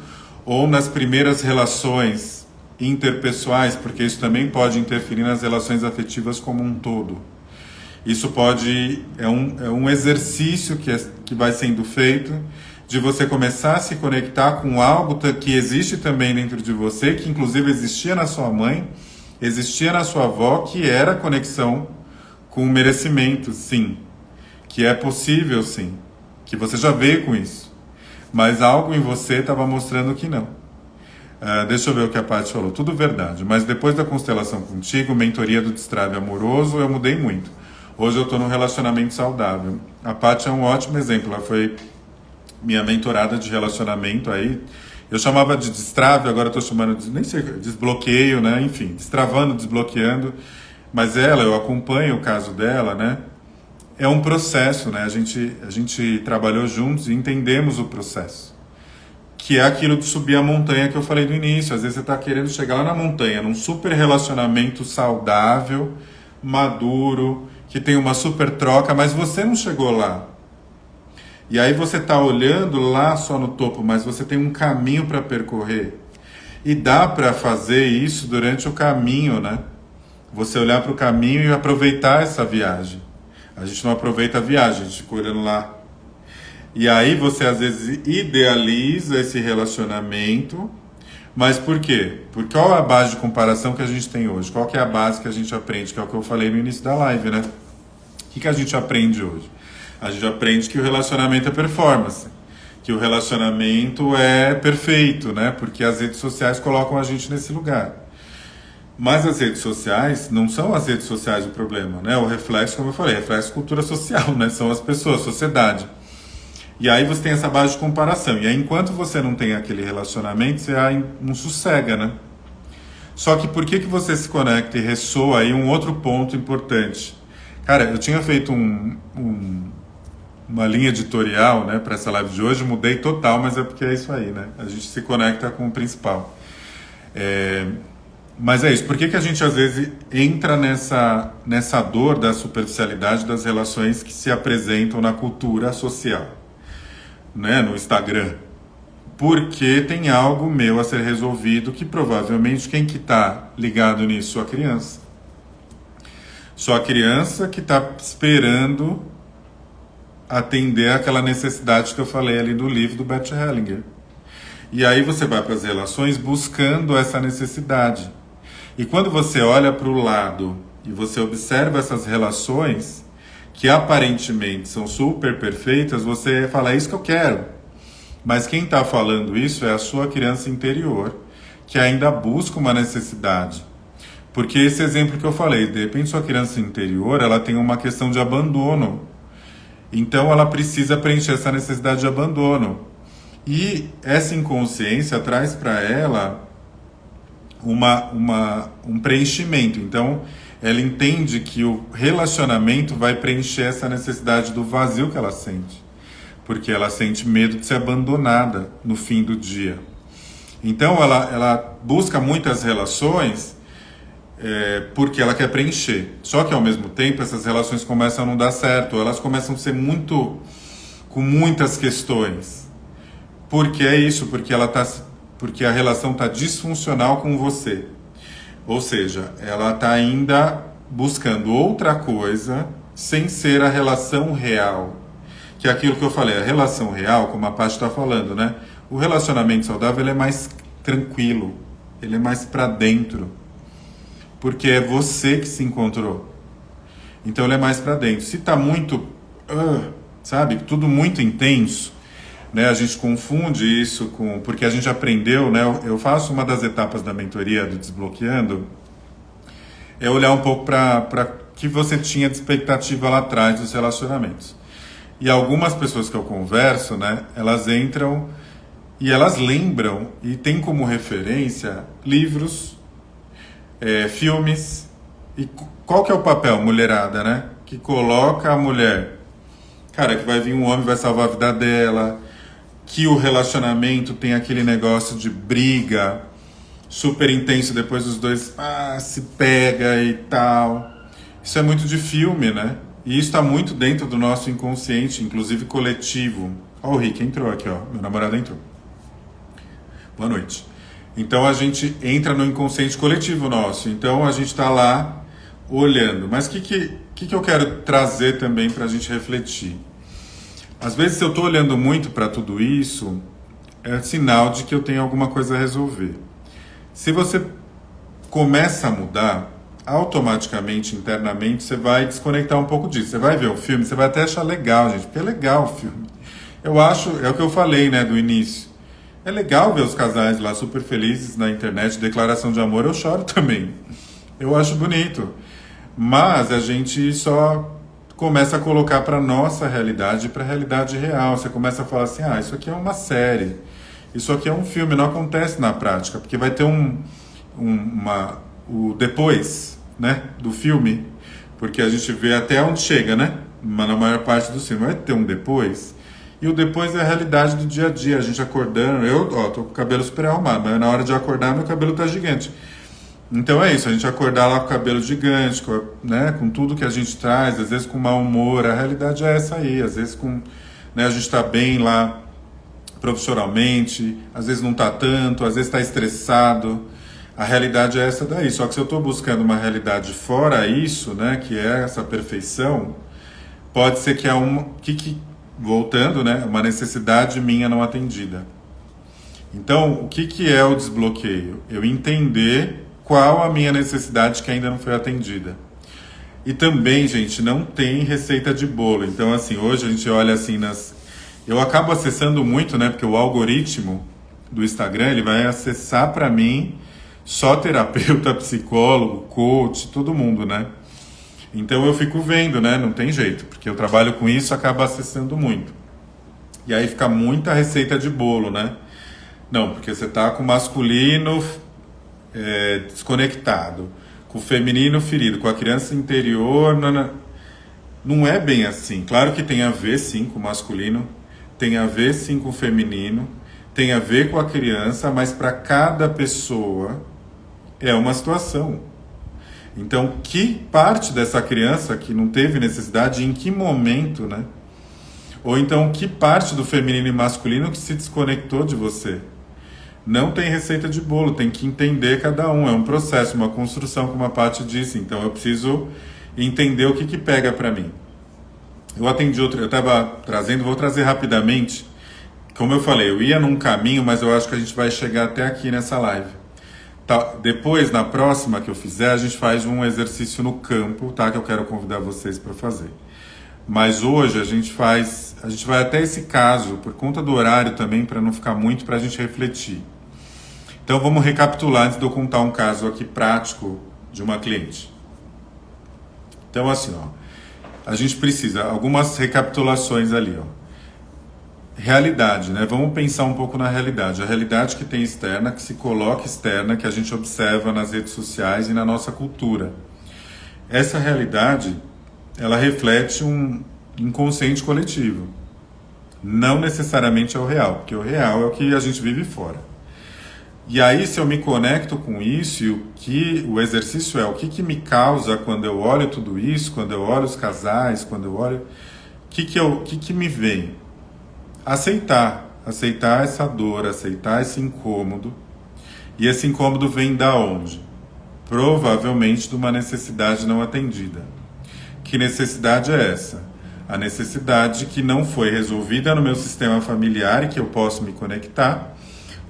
ou nas primeiras relações interpessoais, porque isso também pode interferir nas relações afetivas como um todo. Isso pode, é um exercício que vai sendo feito de você começar a se conectar com algo que existe também dentro de você, que inclusive existia na sua mãe, existia na sua avó, que era a conexão com o merecimento, sim. Que é possível, sim. Que você já veio com isso. Mas algo em você estava mostrando que não. Deixa eu ver o que a Paty falou. Tudo verdade. Mas depois da constelação contigo, mentoria do Destrave Amoroso, eu mudei muito. Hoje eu estou num relacionamento saudável. A Paty é um ótimo exemplo. Ela foi minha mentorada de relacionamento aí. Eu chamava de destrave, agora estou chamando de, nem sei, desbloqueio, né? Enfim, destravando, desbloqueando. Mas eu acompanho o caso dela, né? É um processo, né? A gente trabalhou juntos e entendemos o processo. Que é aquilo de subir a montanha que eu falei do início. Às vezes você está querendo chegar lá na montanha, num super relacionamento saudável, maduro, que tem uma super troca, mas você não chegou lá. E aí você está olhando lá só no topo, mas você tem um caminho para percorrer. E dá para fazer isso durante o caminho, né? Você olhar para o caminho e aproveitar essa viagem. A gente não aproveita a viagem, a gente fica olhando lá. E aí você às vezes idealiza esse relacionamento, mas por quê? Porque qual é a base de comparação que a gente tem hoje? Qual que é a base que a gente aprende? Que é o que eu falei no início da live, né? O que a gente aprende hoje? A gente aprende que o relacionamento é performance, que o relacionamento é perfeito, né? Porque as redes sociais colocam a gente nesse lugar. Mas as redes sociais não são as redes sociais o problema, né? O reflexo, como eu falei, reflexo cultura social, né? São as pessoas, sociedade. E aí você tem essa base de comparação. E aí enquanto você não tem aquele relacionamento, você não sossega, né? Só que por que você se conecta e ressoa aí um outro ponto importante? Cara, eu tinha feito uma linha editorial, né, para essa live de hoje, mudei total, mas é porque é isso aí, né? A gente se conecta com o principal. Mas é isso, por que a gente às vezes entra nessa dor da superficialidade das relações que se apresentam na cultura social, né, no Instagram? Porque tem algo meu a ser resolvido que provavelmente quem que está ligado nisso? Sua criança. Sua criança que está esperando atender aquela necessidade que eu falei ali do livro do Bert Hellinger. E aí você vai para as relações buscando essa necessidade. E quando você olha para o lado e você observa essas relações, que aparentemente são super perfeitas, você fala, é isso que eu quero. Mas quem está falando isso é a sua criança interior, que ainda busca uma necessidade. Porque esse exemplo que eu falei, de repente sua criança interior, ela tem uma questão de abandono. Então ela precisa preencher essa necessidade de abandono. E essa inconsciência traz para ela um preenchimento. Então ela entende que o relacionamento vai preencher essa necessidade do vazio que ela sente. Porque ela sente medo de ser abandonada no fim do dia. Então ela busca muitas relações porque ela quer preencher. Só que ao mesmo tempo essas relações começam a não dar certo, elas começam a ser com muitas questões. Por que é isso? Porque a relação está disfuncional com você. Ou seja, ela está ainda buscando outra coisa sem ser a relação real. Que é aquilo que eu falei, a relação real, como a Paty está falando, né? O relacionamento saudável ele é mais tranquilo, ele é mais para dentro. porque é você que se encontrou. Então ele é mais para dentro. Se tá muito, sabe, tudo muito intenso, né? A gente confunde isso com... Porque a gente aprendeu, né? Eu faço uma das etapas da mentoria do Desbloqueando, é olhar um pouco para que você tinha de expectativa lá atrás dos relacionamentos. E algumas pessoas que eu converso, né? Elas entram e elas lembram e tem como referência livros, filmes. E qual que é o papel, mulherada, né? Que coloca a mulher, cara, que vai vir um homem, vai salvar a vida dela, que o relacionamento tem aquele negócio de briga super intenso, depois os dois se pega e tal. Isso é muito de filme, né? E isso está muito dentro do nosso inconsciente, inclusive coletivo. Ó, o Rick entrou aqui, ó. Meu namorado entrou. Boa noite. Então a gente entra no inconsciente coletivo nosso. Então a gente está lá olhando. Mas o que eu quero trazer também para a gente refletir? Às vezes, se eu estou olhando muito para tudo isso, é sinal de que eu tenho alguma coisa a resolver. Se você começa a mudar, automaticamente, internamente, você vai desconectar um pouco disso. Você vai ver o filme, você vai até achar legal, gente, porque é legal o filme. Eu acho, é o que eu falei, né, do início. É legal ver os casais lá super felizes na internet, declaração de amor, eu choro também. Eu acho bonito. Mas a gente só começa a colocar para nossa realidade, para a realidade real. Você começa a falar assim, isso aqui é uma série, isso aqui é um filme, não acontece na prática, porque vai ter o depois, né, do filme, porque a gente vê até onde chega, né, na maior parte do filme, vai ter um depois, e o depois é a realidade do dia a dia, a gente acordando, eu tô com o cabelo super arrumado, mas na hora de acordar meu cabelo tá gigante. Então é isso, a gente acordar lá com o cabelo gigante, com tudo que a gente traz, às vezes com mau humor, a realidade é essa aí, às vezes a gente está bem lá profissionalmente, às vezes não está tanto, às vezes está estressado, a realidade é essa daí. Só que se eu estou buscando uma realidade fora isso, né, que é essa perfeição, pode ser que voltando, né, uma necessidade minha não atendida. Então, o que é o desbloqueio? Eu entender qual a minha necessidade que ainda não foi atendida. E também, gente, não tem receita de bolo. Então, assim, hoje a gente olha assim eu acabo acessando muito, né? Porque o algoritmo do Instagram, ele vai acessar para mim só terapeuta, psicólogo, coach, todo mundo, né? Então eu fico vendo, né? Não tem jeito, porque eu trabalho com isso, acabo acessando muito. E aí fica muita receita de bolo, né? Não, porque você tá com o masculino desconectado, com o feminino ferido, com a criança interior, não é bem assim. Claro que tem a ver sim com o masculino, tem a ver sim com o feminino, tem a ver com a criança, mas para cada pessoa é uma situação. Então, que parte dessa criança que não teve necessidade, em que momento, né? Ou então, que parte do feminino e masculino que se desconectou de você? Não tem receita de bolo, tem que entender cada um. É um processo, uma construção, como a Paty disse. Então eu preciso entender o que pega para mim. Eu atendi eu estava trazendo, vou trazer rapidamente. Como eu falei, eu ia num caminho, mas eu acho que a gente vai chegar até aqui nessa live. Tá, depois, na próxima que eu fizer, a gente faz um exercício no campo, tá? Que eu quero convidar vocês para fazer. Mas hoje a gente vai até esse caso, por conta do horário também, para não ficar muito, para a gente refletir. Então vamos recapitular antes de eu contar um caso aqui prático de uma cliente. Então assim, a gente precisa, algumas recapitulações ali, Realidade, né? Vamos pensar um pouco na realidade. A realidade que tem externa, que se coloca externa, que a gente observa nas redes sociais e na nossa cultura. Essa realidade, ela reflete um inconsciente coletivo. Não necessariamente é o real, porque o real é o que a gente vive fora. E aí, se eu me conecto com isso, e o exercício é o que me causa quando eu olho tudo isso, quando eu olho os casais, quando eu olho... O que me vem? Aceitar essa dor, aceitar esse incômodo. E esse incômodo vem da onde? Provavelmente de uma necessidade não atendida. Que necessidade é essa? A necessidade que não foi resolvida no meu sistema familiar e que eu posso me conectar,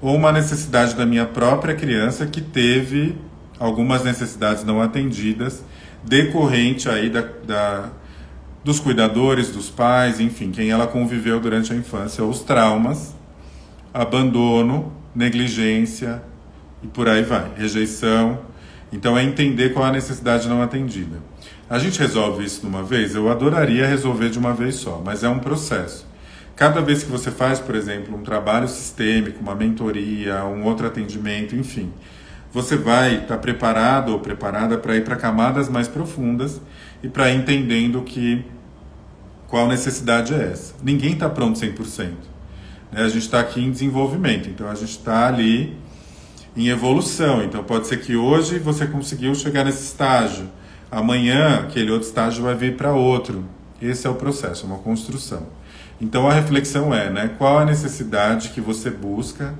ou uma necessidade da minha própria criança que teve algumas necessidades não atendidas, decorrente aí dos cuidadores, dos pais, enfim, quem ela conviveu durante a infância, os traumas, abandono, negligência e por aí vai, rejeição. Então é entender qual a necessidade não atendida. A gente resolve isso de uma vez? Eu adoraria resolver de uma vez só, mas é um processo. Cada vez que você faz, por exemplo, um trabalho sistêmico, uma mentoria, um outro atendimento, enfim, você vai estar preparado ou preparada para ir para camadas mais profundas e para ir entendendo qual necessidade é essa. Ninguém está pronto 100%. Né? A gente está aqui em desenvolvimento, então a gente está ali em evolução. Então pode ser que hoje você conseguiu chegar nesse estágio, amanhã aquele outro estágio vai vir para outro. Esse é o processo, é uma construção. Então a reflexão é, né, qual a necessidade que você busca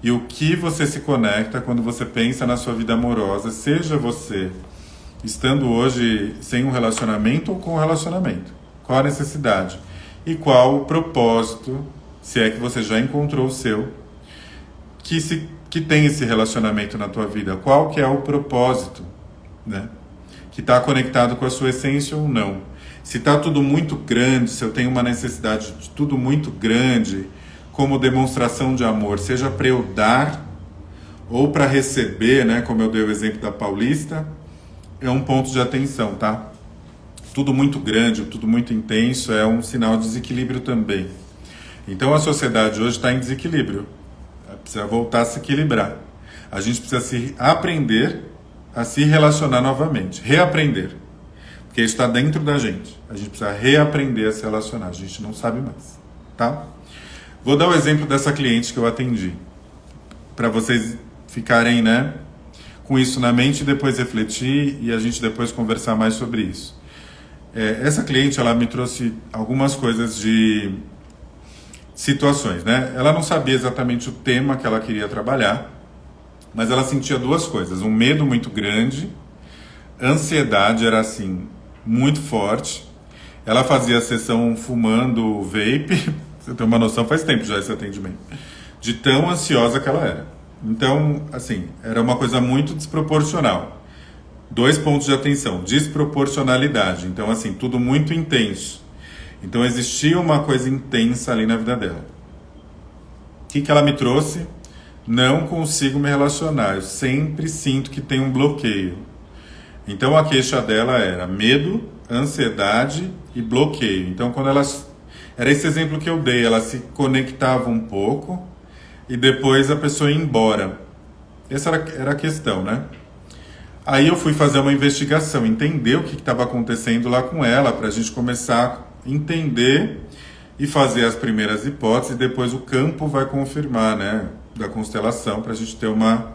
e o que você se conecta quando você pensa na sua vida amorosa, seja você estando hoje sem um relacionamento ou com um relacionamento. Qual a necessidade? E qual o propósito, se é que você já encontrou o seu, que tem esse relacionamento na tua vida? Qual que é o propósito, né? Que está conectado com a sua essência ou não? Se está tudo muito grande, se eu tenho uma necessidade de tudo muito grande, como demonstração de amor, seja para eu dar ou para receber, né? Como eu dei o exemplo da Paulista, é um ponto de atenção, tá? Tudo muito grande, tudo muito intenso é um sinal de desequilíbrio também. Então a sociedade hoje está em desequilíbrio. Precisa voltar a se equilibrar. A gente precisa aprender a se relacionar novamente. Reaprender. Porque isso está dentro da gente. A gente precisa reaprender a se relacionar. A gente não sabe mais. Tá? Vou dar o exemplo dessa cliente que eu atendi. Para vocês ficarem, né, com isso na mente e depois refletir e a gente depois conversar mais sobre isso. Essa cliente, ela me trouxe algumas coisas de situações, né? Ela não sabia exatamente o tema que ela queria trabalhar, mas ela sentia duas coisas: um medo muito grande, ansiedade era assim muito forte. Ela fazia a sessão fumando vape, você tem uma noção, faz tempo já esse atendimento, de tão ansiosa que ela era. Então, assim, era uma coisa muito desproporcional. 2 pontos de atenção: desproporcionalidade. Então, assim, tudo muito intenso. Então existia uma coisa intensa ali na vida dela. O que ela me trouxe? Não consigo me relacionar, eu sempre sinto que tem um bloqueio. Então a queixa dela era medo, ansiedade e bloqueio. Então quando ela... Era esse exemplo que eu dei, ela se conectava um pouco e depois a pessoa ia embora. Essa era a questão, né? Aí eu fui fazer uma investigação, entender o que estava acontecendo lá com ela, para a gente começar a entender e fazer as primeiras hipóteses, e depois o campo vai confirmar, né, da constelação, para a gente ter uma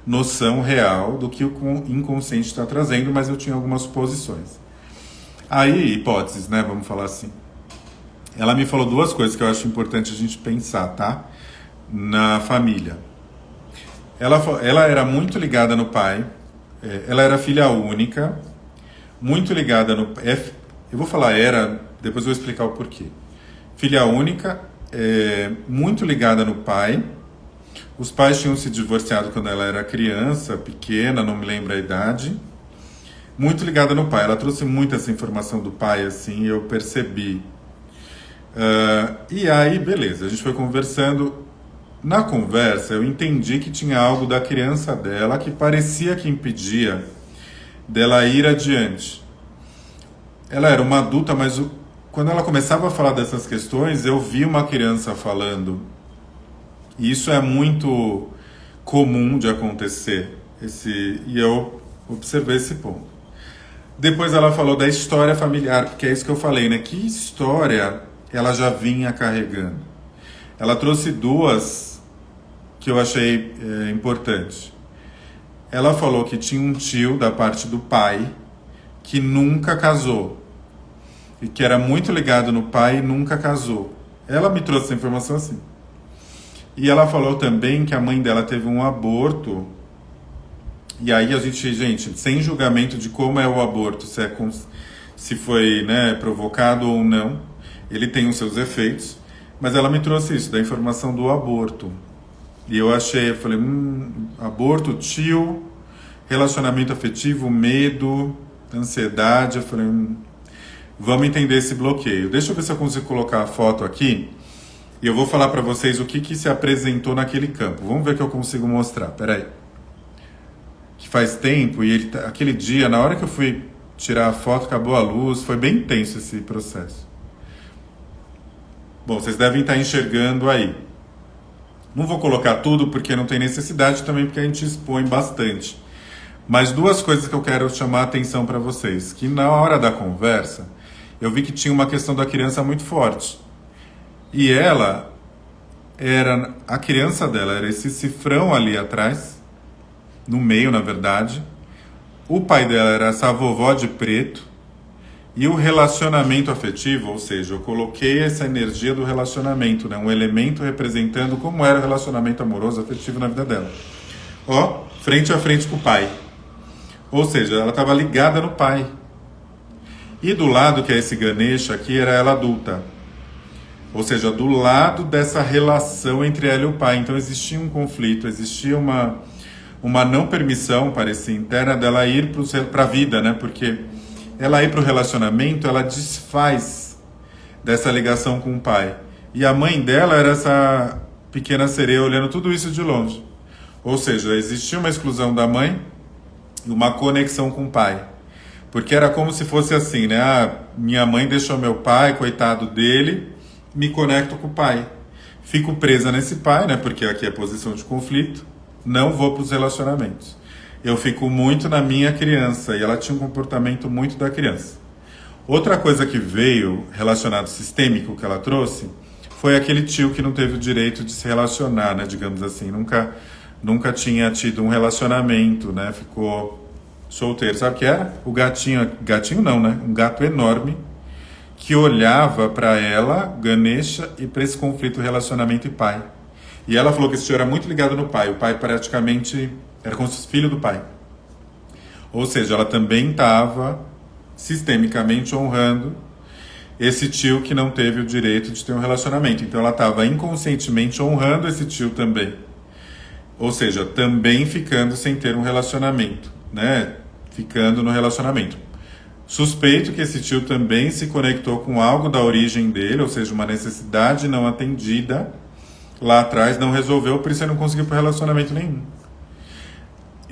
noção real do que o inconsciente está trazendo, mas eu tinha algumas suposições. Aí, hipóteses, né, vamos falar assim. Ela me falou 2 coisas que eu acho importante a gente pensar, tá? Na família. Ela era muito ligada no pai, ela era filha única, muito ligada no... Eu vou falar era, depois eu vou explicar o porquê. Filha única, muito ligada no pai. Os pais tinham se divorciado quando ela era criança, pequena, não me lembro a idade. Muito ligada no pai. Ela trouxe muito essa informação do pai, assim, eu percebi. E aí, beleza, a gente foi conversando. Na conversa, eu entendi que tinha algo da criança dela que parecia que impedia dela ir adiante. Ela era uma adulta, mas quando ela começava a falar dessas questões, eu vi uma criança falando. E isso é muito comum de acontecer. E eu observei esse ponto. Depois ela falou da história familiar, porque é isso que eu falei, né? Que história ela já vinha carregando. Ela trouxe 2 que eu achei importante. Ela falou que tinha um tio da parte do pai que nunca casou. E que era muito ligado no pai e nunca casou. Ela me trouxe essa informação assim. E ela falou também que a mãe dela teve um aborto. E aí a gente, sem julgamento de como é o aborto, se foi, né, provocado ou não, ele tem os seus efeitos. Mas ela me trouxe isso, da informação do aborto. E eu falei, aborto, tio, relacionamento afetivo, medo, ansiedade. Eu falei, vamos entender esse bloqueio. Deixa eu ver se eu consigo colocar a foto aqui e eu vou falar para vocês o que se apresentou naquele campo. Vamos ver que eu consigo mostrar. Peraí. Que faz tempo e aquele dia, na hora que eu fui tirar a foto, acabou a luz, foi bem intenso esse processo. Bom, vocês devem estar enxergando aí. Não vou colocar tudo porque não tem necessidade, também porque a gente expõe bastante. Mas duas coisas que eu quero chamar a atenção para vocês. Que na hora da conversa, eu vi que tinha uma questão da criança muito forte. E a criança dela era esse cifrão ali atrás, no meio, na verdade. O pai dela era essa vovó de preto. E o relacionamento afetivo, ou seja, eu coloquei essa energia do relacionamento, né? Um elemento representando como era o relacionamento amoroso, afetivo na vida dela. Ó, frente a frente com o pai. Ou seja, ela estava ligada no pai. E do lado, que é esse Ganesha aqui, era ela adulta. Ou seja, do lado dessa relação entre ela e o pai. Então existia um conflito, existia uma não permissão, parecia, interna dela ir para a vida, né? Porque ela ir para o relacionamento, ela desfaz dessa ligação com o pai. E a mãe dela era essa pequena sereia olhando tudo isso de longe. Ou seja, existia uma exclusão da mãe e uma conexão com o pai. Porque era como se fosse assim, né? Ah, minha mãe deixou meu pai, coitado dele, me conecto com o pai. Fico presa nesse pai, né? Porque aqui é posição de conflito. Não vou para os relacionamentos. Eu fico muito na minha criança e ela tinha um comportamento muito da criança. Outra coisa que veio relacionado sistêmico que ela trouxe foi aquele tio que não teve o direito de se relacionar, né, digamos assim, nunca tinha tido um relacionamento, né, ficou solteiro. Sabe o que era? O gatinho não, né, um gato enorme que olhava para ela, Ganesha, e para esse conflito relacionamento e pai. E ela falou que esse tio era muito ligado no pai, o pai praticamente era como se fosse filho do pai. Ou seja, ela também estava sistemicamente honrando esse tio que não teve o direito de ter um relacionamento. Então ela estava inconscientemente honrando esse tio também. Ou seja, também ficando sem ter um relacionamento, né? Ficando no relacionamento. Suspeito que esse tio também se conectou com algo da origem dele, ou seja, uma necessidade não atendida lá atrás, não resolveu, por isso ele não conseguiu para relacionamento nenhum.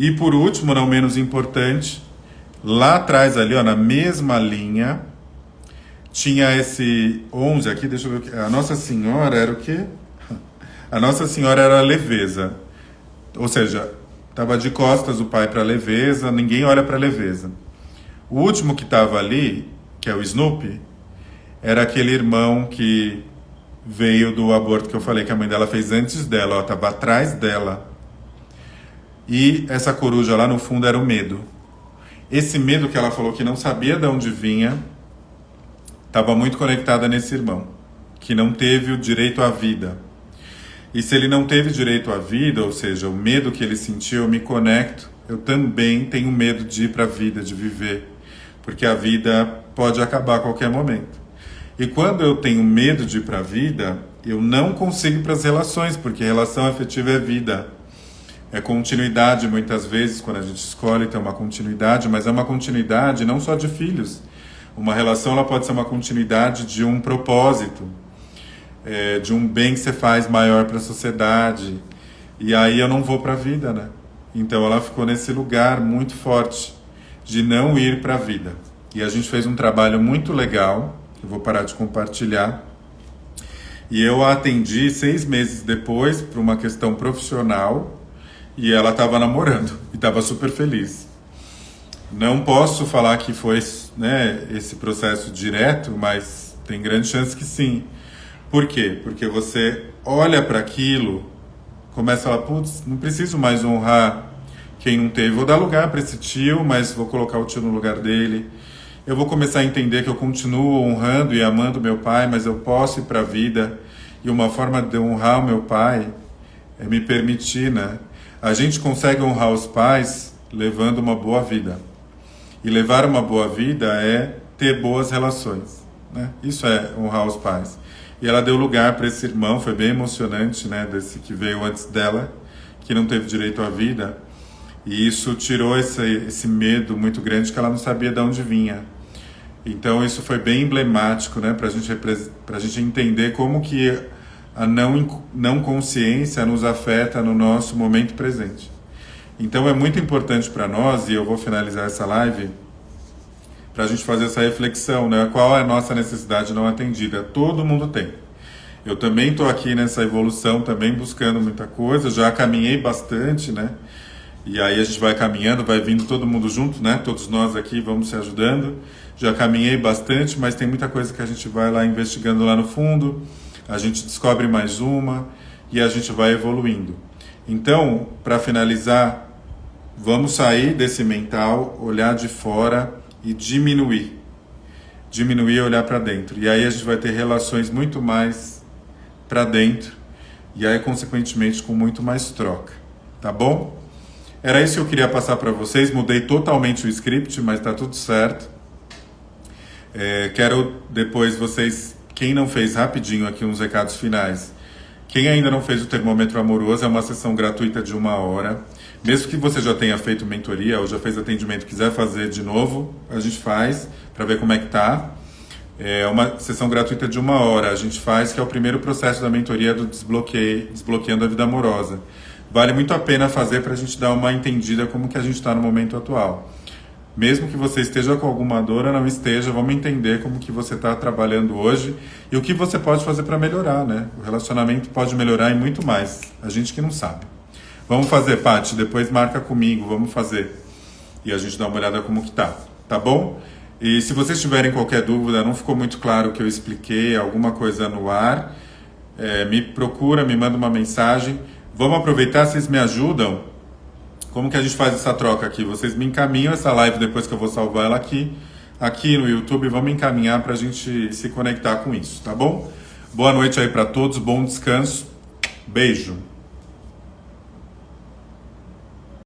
E por último, não menos importante, lá atrás ali, ó, na mesma linha, tinha esse 11 aqui, deixa eu ver, a Nossa Senhora era o quê? A Nossa Senhora era a leveza. Ou seja, estava de costas o pai para a leveza, ninguém olha para a leveza. O último que estava ali, que é o Snoopy, era aquele irmão que veio do aborto que eu falei que a mãe dela fez antes dela, estava atrás dela. E essa coruja lá no fundo era o medo. Esse medo que ela falou que não sabia de onde vinha, estava muito conectada nesse irmão, que não teve o direito à vida. E se ele não teve direito à vida, ou seja, o medo que ele sentiu, eu me conecto, eu também tenho medo de ir para a vida, de viver, porque a vida pode acabar a qualquer momento. E quando eu tenho medo de ir para a vida, eu não consigo ir para as relações, porque relação afetiva é vida. É continuidade, muitas vezes, quando a gente escolhe ter uma continuidade, mas é uma continuidade não só de filhos. Uma relação ela pode ser uma continuidade de um propósito, de um bem que você faz maior para a sociedade. E aí eu não vou para a vida, né? Então ela ficou nesse lugar muito forte de não ir para a vida. E a gente fez um trabalho muito legal, eu vou parar de compartilhar. E eu a atendi 6 meses depois para uma questão profissional. E ela estava namorando e estava super feliz. Não posso falar que foi, né, esse processo direto, mas tem grande chance que sim. Por quê? Porque você olha para aquilo, começa a falar, putz, não preciso mais honrar quem não teve. Vou dar lugar para esse tio, mas vou colocar o tio no lugar dele. Eu vou começar a entender que eu continuo honrando e amando meu pai, mas eu posso ir para a vida. E uma forma de honrar o meu pai é me permitir, né? A gente consegue honrar os pais levando uma boa vida. E levar uma boa vida é ter boas relações, né? Isso é honrar os pais. E ela deu lugar para esse irmão, foi bem emocionante, né? Desse que veio antes dela, que não teve direito à vida. E isso tirou esse medo muito grande que ela não sabia de onde vinha. Então isso foi bem emblemático, né, para a gente entender como que a não consciência nos afeta no nosso momento presente. Então é muito importante para nós, e eu vou finalizar essa live, para a gente fazer essa reflexão, né? Qual é a nossa necessidade não atendida? Todo mundo tem. Eu também estou aqui nessa evolução, também buscando muita coisa, já caminhei bastante, né? E aí a gente vai caminhando, vai vindo todo mundo junto, né? Todos nós aqui vamos se ajudando. Já caminhei bastante, mas tem muita coisa que a gente vai lá investigando lá no fundo, a gente descobre mais uma e a gente vai evoluindo. Então, para finalizar, vamos sair desse mental, olhar de fora e diminuir e olhar para dentro. E aí a gente vai ter relações muito mais para dentro e aí, consequentemente, com muito mais troca. Tá bom? Era isso que eu queria passar para vocês. Mudei totalmente o script, mas tá tudo certo. Quero depois vocês, quem não fez rapidinho aqui uns recados finais. Quem ainda não fez o termômetro amoroso, é uma sessão gratuita de 1 hora. Mesmo que você já tenha feito mentoria ou já fez atendimento, quiser fazer de novo, a gente faz para ver como é que tá. É uma sessão gratuita de 1 hora, a gente faz, que é o primeiro processo da mentoria do Desbloqueando a Vida Amorosa. Vale muito a pena fazer para a gente dar uma entendida como que a gente está no momento atual. Mesmo que você esteja com alguma dor ou não esteja, vamos entender como que você está trabalhando hoje e o que você pode fazer para melhorar, né? O relacionamento pode melhorar e muito mais. A gente que não sabe. Vamos fazer, Paty, depois marca comigo, vamos fazer. E a gente dá uma olhada como que tá bom? E se vocês tiverem qualquer dúvida, não ficou muito claro o que eu expliquei, alguma coisa no ar, me procura, me manda uma mensagem. Vamos aproveitar, vocês me ajudam. Como que a gente faz essa troca aqui? Vocês me encaminham essa live depois que eu vou salvar ela aqui no YouTube, vamos encaminhar para a gente se conectar com isso, tá bom? Boa noite aí para todos, bom descanso, beijo.